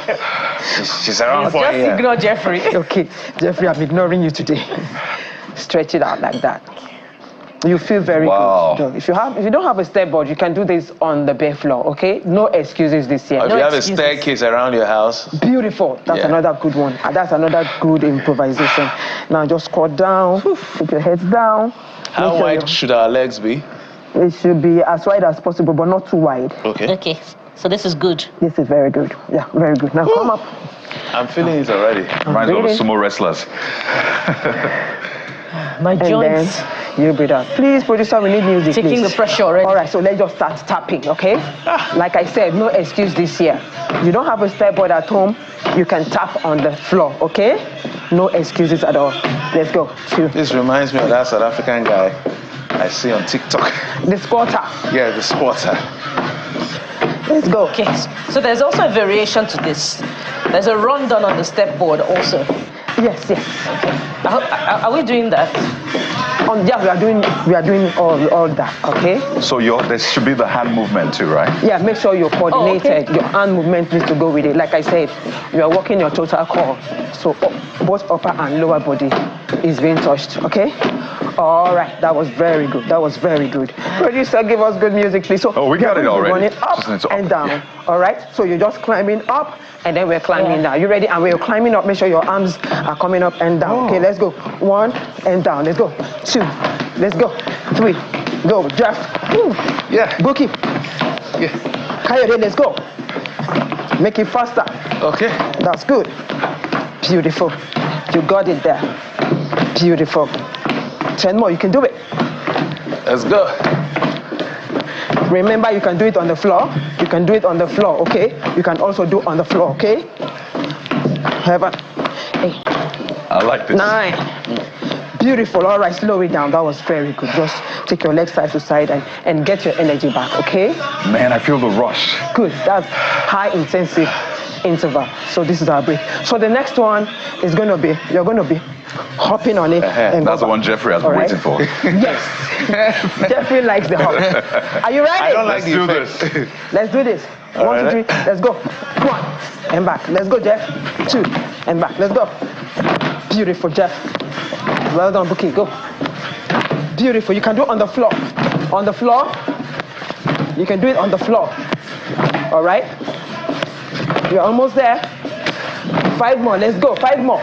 She's around 4 a.m. Just ignore Jeffrey. Okay, Jeffrey, I'm ignoring you today. Stretch it out like that. You feel very good. If you don't have a step board, you can do this on the bare floor, okay? No excuses this year. If you have a staircase around your house. Beautiful. That's another good one. That's another good improvisation. Now just squat down, keep your heads down. How wide should our legs be? It should be as wide as possible, but not too wide. Okay. Okay, so this is good. This is very good. Yeah, very good. Now come up. I'm feeling it already. Reminds me of sumo wrestlers. My joints. And then you breathe out. Please, producer, we need music. Taking the pressure already. All right, so let's just start tapping, okay? Like I said, no excuse this year. You don't have a step board at home, you can tap on the floor, okay? No excuses at all. Let's go. 2. This reminds me of that South African guy I see on TikTok. The squatter. Yeah, the squatter. Let's go. Okay, so there's also a variation to this. There's a rundown on the step board also. Yes. Okay. Are we doing that? Yeah, we are doing all that, okay? So there should be the hand movement too, right? Yeah, make sure you're coordinated. Your hand movement needs to go with it. Like I said, you are working your total core. So both upper and lower body is being touched, okay? All right, that was very good. Producer, give us good music, please. So we got it already. Running up and down. Yeah. All right, so you're just climbing up, and then we're climbing down. You ready? And when you're climbing up, make sure your arms are coming up and down. Okay, let's go. 1 and down. Let's go. 2. Let's go. 3. Go. Draft. Woo. Yeah. Bookie. Yeah. Coyote, let's go. Make it faster. Okay. That's good. Beautiful. You got it there. Beautiful. 10 more. You can do it. Let's go. Remember, you can do it on the floor. You can do it on the floor, okay? You can also do on the floor, okay? 7. 8. I like this. 9. Beautiful. All right, slow it down. That was very good. Just take your legs side to side and get your energy back, okay? Man, I feel the rush. Good. That's high intensive interval. So this is our break. So the next one is going to be, you're going to be hopping on it. And that's the one Jeffrey has been waiting for. Yes. Jeffrey likes the hop. Are you ready? I don't like Let's do this. Let's do this. All 1, 2, right. 3. Let's go. 1 and back. Let's go, Jeff. 2 and back. Let's go. Beautiful, Jeff. Well done, Buki. Go. Beautiful. You can do it on the floor. On the floor. You can do it on the floor. All right. You're almost there. 5 more. Let's go. 5 more.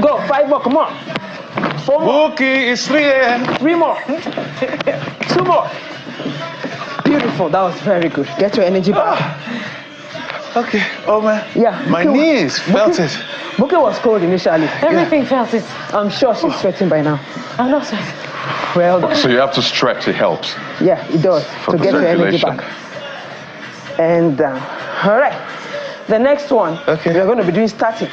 Go. 5 more. Come on. 4 more. Buki, it's 3 a.m. 3 more. 2 more. Beautiful. That was very good. Get your energy back. Okay. Oh man. Yeah. My knees felt it. Buki was cold initially. Everything felt it. I'm sure she's sweating by now. I'm not sweating. Well done. So you have to stretch, it helps. Yeah, it does. For To the get your energy circulation. back. And all right. The next one, we're going to be doing static.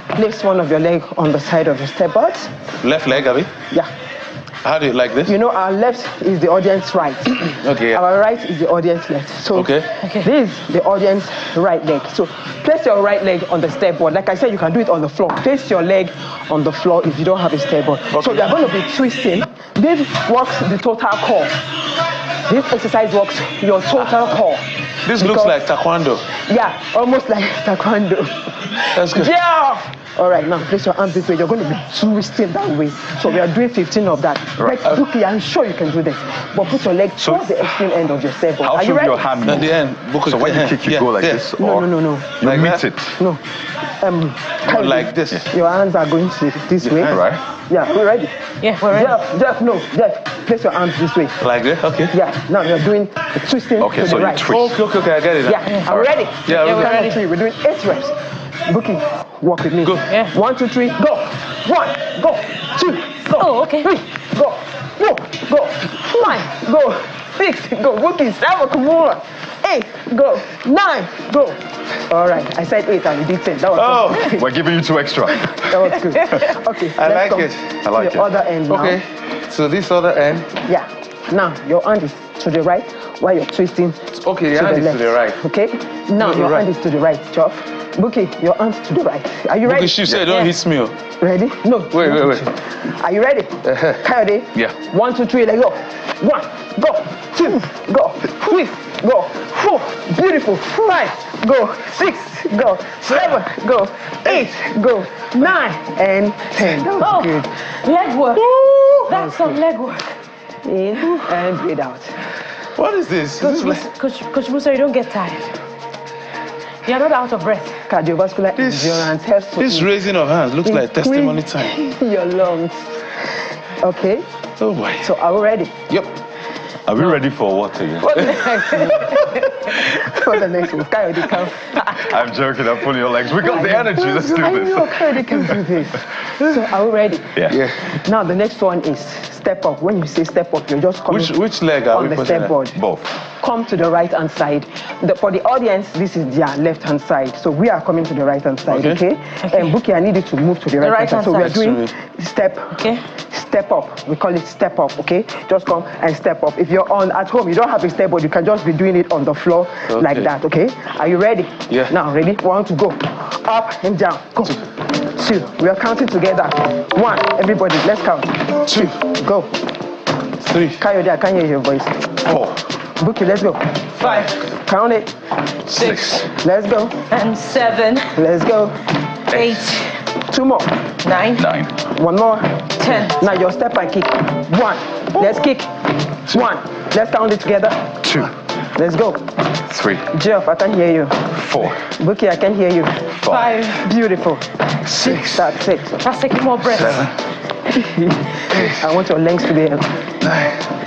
Place one of your leg on the side of your step board. Left leg, Abby? Yeah. How do you like this? You know, our left is the audience right. Okay. Our right is the audience left. So Okay. this is the audience right leg. So place your right leg on the step board. Like I said, you can do it on the floor. Place your leg on the floor if you don't have a step board. Okay. So we are going to be twisting. This works the total core. This exercise works your total core. This looks like taekwondo. Yeah, almost like taekwondo. That's good. Yeah! All right, now place your arms this way. You're going to be twisting that way. So we are doing 15 of that. Right. Like, Buki, I'm sure you can do this. But put your leg towards the extreme end of your step. How Are you should ready? your hand At move? the end. So when you kick, you go like this? No, or no. You Like meet that? it. No. Not like this. Your hands are going to this way. Right. Yeah, we're ready. Yeah, we're ready. Jeff, Jeff, place your arms this way. Like this? Okay. Yeah, now you're doing the twisting Okay, to so the you right. twist. Okay, I get it. Yeah, are we ready? Yeah, we're Count ready. of 3. We're doing 8 reps. Buki, walk with me. Go. Yeah. 1, 2, 3, go. 1, go. 2, go. Oh, okay. 3, go. 4, go. 5, go. 6, go. Buki, 7, come on. 8, go. 9, go. All right, I said 8 and you did 10. That was good. We're giving you 2 extra. That was good. Okay, I like let's it. I like to your it. other end now. Okay. So this other end. Yeah. Now your hand is to the right while you're twisting. Okay, your to hand the is left. to the right. Okay. Now To the your right. hand is to the right, Chop. Buki, your hand to the right. Are you ready? Because she said, don't hit me. Ready? No. Wait. Are you ready? Coyote. Yeah. 1, 2, 3, let's go. 1, go. 2, go. 3, go. 4, beautiful. 5, go. 6, go. 7, go. 8, go. 9 and 10. That was good. Leg work. That's some leg work. In and breathe out. What is this? Coach Musa, you don't get tired. You're not out of breath. Cardiovascular endurance helps to This raising of hands looks like testimony time. your lungs. Okay. Oh boy. So are we ready? Yep. Are we ready for what again? For the next one. For the next one. Coyote, come. I'm joking, I'm pulling your legs. We got the energy, let's do I know this. Coyote can do this. So are we ready? Yeah. Now the next one is step up. When you say step up, you're just coming Which leg are on we the pushing step at? board. Both. Come to the right hand side. For the audience, this is their left hand side. So we are coming to the right hand side, okay? And Buki, I need you to move to the right hand side. So we are doing step up. We call it step up, okay? Just come and step up. If you're at home, you don't have a step board, you can just be doing it on the floor like that, okay? Are you ready? Yeah. Now, ready? 1 to go. Up and down. Go. 2. We are counting together. 1. Everybody, let's count. 2. Go. 3. Coyote, I can't hear your voice. 4. Buki, let's go. 5. Count it. 6. Let's go. And 7. Let's go. 8. 2 more. 9. 9. 1 more. 10. Now your step and kick. 1. Let's kick. 1. Let's count it together. 2. Let's go. 3. Jeff, I can hear you. 4. Buki, I can hear you. 5. Beautiful. 6. That's it. Let's take more breath. 7. I want your legs to be. 9.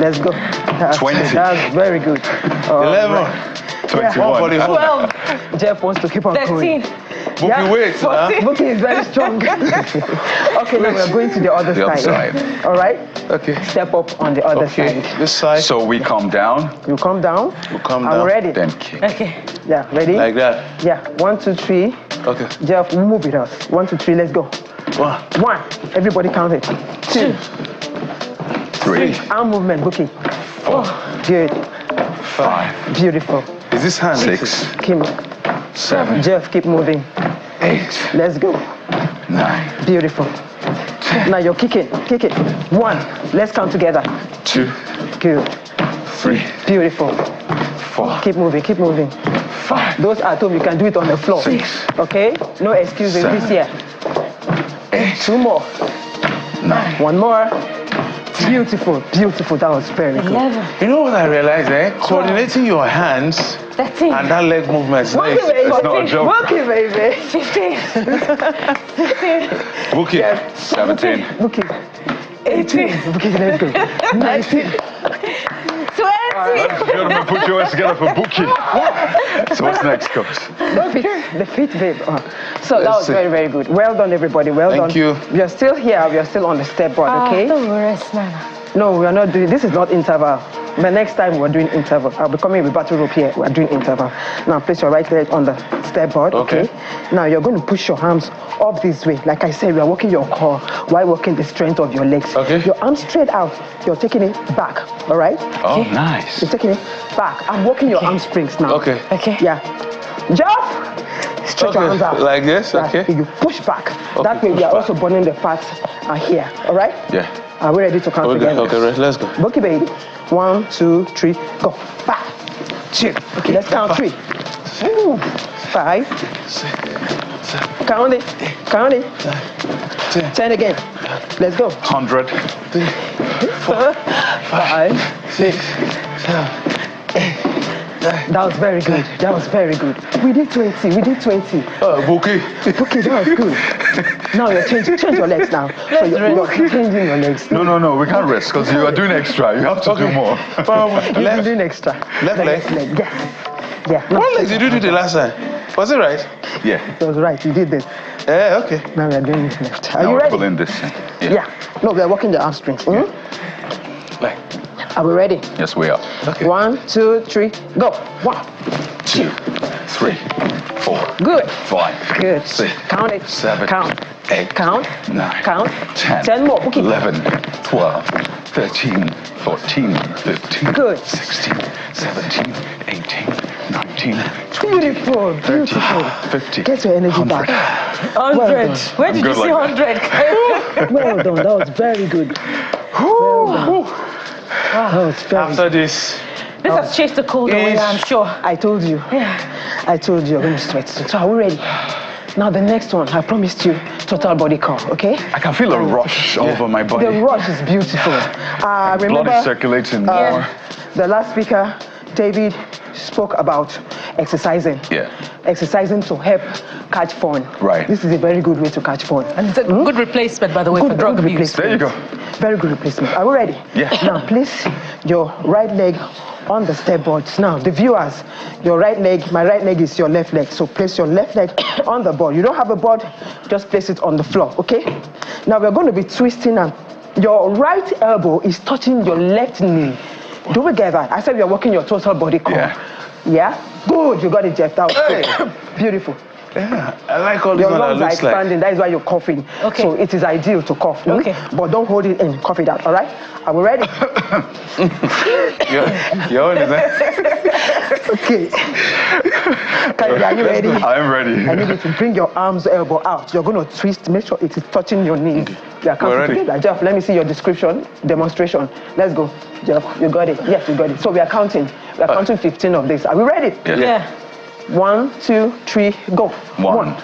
Let's go. That's 20. That's very good. 11. 21. 12. Jeff wants to keep on 13. going. Buki, wait. Buki is very strong. Okay, now we're going to the other side. All right? Okay. Step up on the other side. This side. So we come down. You come down. We'll come I'm down. ready. Then kick. Okay. Yeah, ready? Like that. Yeah. 1, 2, 3. Okay. Jeff, move with us. 1, 2, 3, let's go. 1. Everybody count it. 2. 3. Arm movement, Bookie. 4. Good. 5. Beautiful. Is this hand? 6. Keep, 7. Jeff, keep moving. 8. Let's go. 9. Beautiful. 10. Now you're kicking. Kick it. 1. Let's count together. 2. Good. 3. Beautiful. 4. Keep moving. Keep moving. 5. Those at home, you can do it on the floor. 6. Okay? No excuses 7. this year. 8. 2 more. 9. 1 more. Beautiful. Beautiful. That was very good. 11. You know what I realized, coordinating your hands 13. and that leg movement is nice. It's not a joke. Bookie, baby. 15. 16. Bookie. 17. Bookie. 18. Bookie, let's go. 19. 20. Gentlemen, put your hands together for Bookie. So what's next, coach? The feet, babe. So that was very, very good. Well done, everybody. Well done. Thank you. We are still here. We are still on the step board, okay? Don't rest, Nana. No, we are not doing, this is not interval. But next time we're doing interval. I'll be coming with battle rope here. We're doing interval. Now place your right leg on the step board, okay? Now you're going to push your arms up this way. Like I said, we are working your core while working the strength of your legs. Okay. Your arms straight out. You're taking it back, all right? Oh, nice. You're taking it back. I'm working your arm springs now. Okay. Okay. Yeah. Jump! Stretch your arms out. Like this, okay. You push back. Okay, That way push we are back. also burning the fats here, all right? Yeah. Are we ready to count together? Okay, let's go. Bookie, baby. 1, 2, 3, go. 5, 2. Okay, let's count 3. 5. 6. Count it. Count it. 10 again. Let's go. 100. 4, 5, 6, 7, 8. That was very good. That was very good. We did 20. We did 20. Bookie. Bookie, that was good. Now you're changing. Change your legs now. So you're changing your legs. No, we can't rest because you are doing extra. You have to do more. You're doing extra. Left leg? Yes. Yeah. No. What legs did you do the last time? Was it right? Yeah. It was right. You did this. Yeah, okay. Now we are doing it left. Are Now you we're ready? pulling this in. Yeah. No, we are working the hamstrings. Like. Are we ready? Yes, we are. Okay. 1, 2, 3, go. 1, 2, 3, 4. Good. 5. Good. 6. Count it. 7. Count. 8. Count. 9. Count. 10. 10 more. Okay. 11. 12. 13. 14. 15. Good. 16. 17. 18. 19. 20. Beautiful. 30, Beautiful. 50. Get your energy 100. back. 100. Well done. Where did you good see like 100? Well done. That was very good. Well done. That was very After this. This has chased the cold away, I'm sure. I told you. Yeah. I told you you're going to sweat. So are we ready? Now the next one, I promised you total body core, okay? I can feel a rush over my body. The rush is beautiful. Remember, Blood is circulating more. The last speaker, David, spoke about exercising. Yeah. Exercising to help catch fun. Right. This is a very good way to catch fun. And it's a good replacement, by the way, for drug abuse. There you go. Very good replacement. Are we ready? Yeah. Now, place your right leg on the step boards. Now, the viewers, your right leg, my right leg is your left leg. So place your left leg on the board. You don't have a board, just place it on the floor, okay? Now, we're going to be twisting and your right elbow is touching your left knee. Do we get that? I said you're working your total body core. Yeah. Yeah? Good, you got it, Jeff. That was good. Beautiful. Yeah, I like all this Your one that lungs are looks like. expanding, that is why you're coughing. Okay. So it is ideal to cough. Okay. But don't hold it in, cough it out, all right? Are we ready? You're on it, man. Okay. Are you ready? I am ready. I need you to bring your arms, elbow out. You're going to twist, make sure it is touching your knees. We are counting ready. together. Jeff, let me see your demonstration. Let's go. Jeff, you got it. Yes, you got it. So we are counting. We are counting 15 of this. Are we ready? Yeah. 1, 2, 3, go. 1,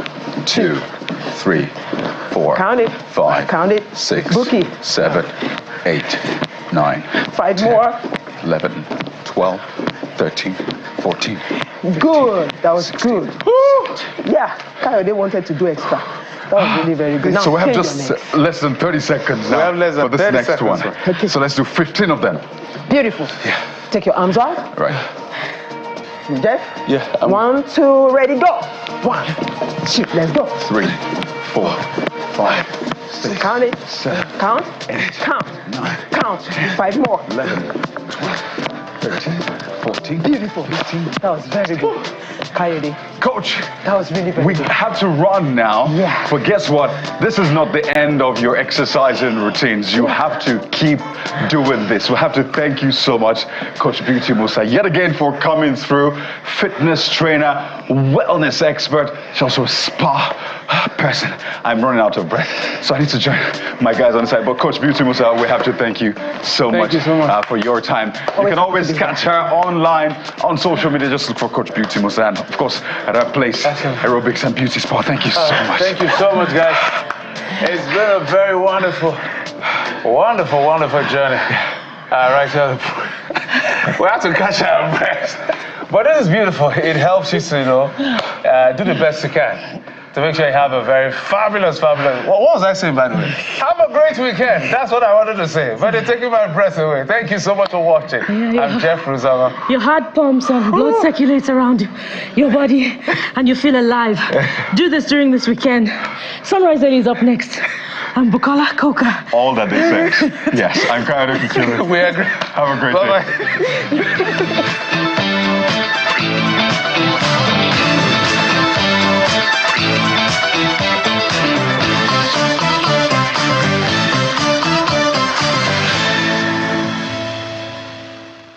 2, 3, 4. Count it. 5. Count it. 6. Bookie. 7. 8. 9. 5 10, more. 11. 12. 13. 14. Good. That was good. Yeah. Kayode wanted to do extra. That was really very good. Now, So we have change just your legs. less than 30 seconds now have less than for this 30 next seconds. one. Okay. So let's do 15 of them. Beautiful. Yeah. Take your arms out. Right. Jeff? Yeah. 1, 2, ready, go. 1, 2, let's go. 3, 4, 5, 6. Count it. 7. Count. 8. Count. 9. Count. 5 more. 11. 12. 13. 14. Beautiful. 15. That was very good. Kayode, Coach, that was really we have to run now. Yeah. But guess what? This is not the end of your exercising routines. You have to keep doing this. We have to thank you so much, Coach Beauty Musa, yet again for coming through. Fitness trainer, wellness expert. She's also a spa person. I'm running out of breath, so I need to join my guys on the side. But Coach Beauty Musa, we have to thank you so much for your time. You can always catch her online on social media. Just look for Coach Beauty Musa, and of course at her place, Aerobics and Beauty Spa. Thank you so much. Thank you so much, guys. It's been a very wonderful journey. Right here. We have to catch our breath. But this is beautiful. It helps you to, do the best you can to make sure you have a very fabulous. What was I saying, by the way? Have a great weekend. That's what I wanted to say. But they're taking my breath away. Thank you so much for watching. I'm Jeff Ruzama. Your heart pumps and blood circulates around your body, and you feel alive. Do this during this weekend. Sunrise Daily is up next. I'm Bukola Coca. All that they said. Yes, I'm kind of. We agree. Have a great day. Bye-bye.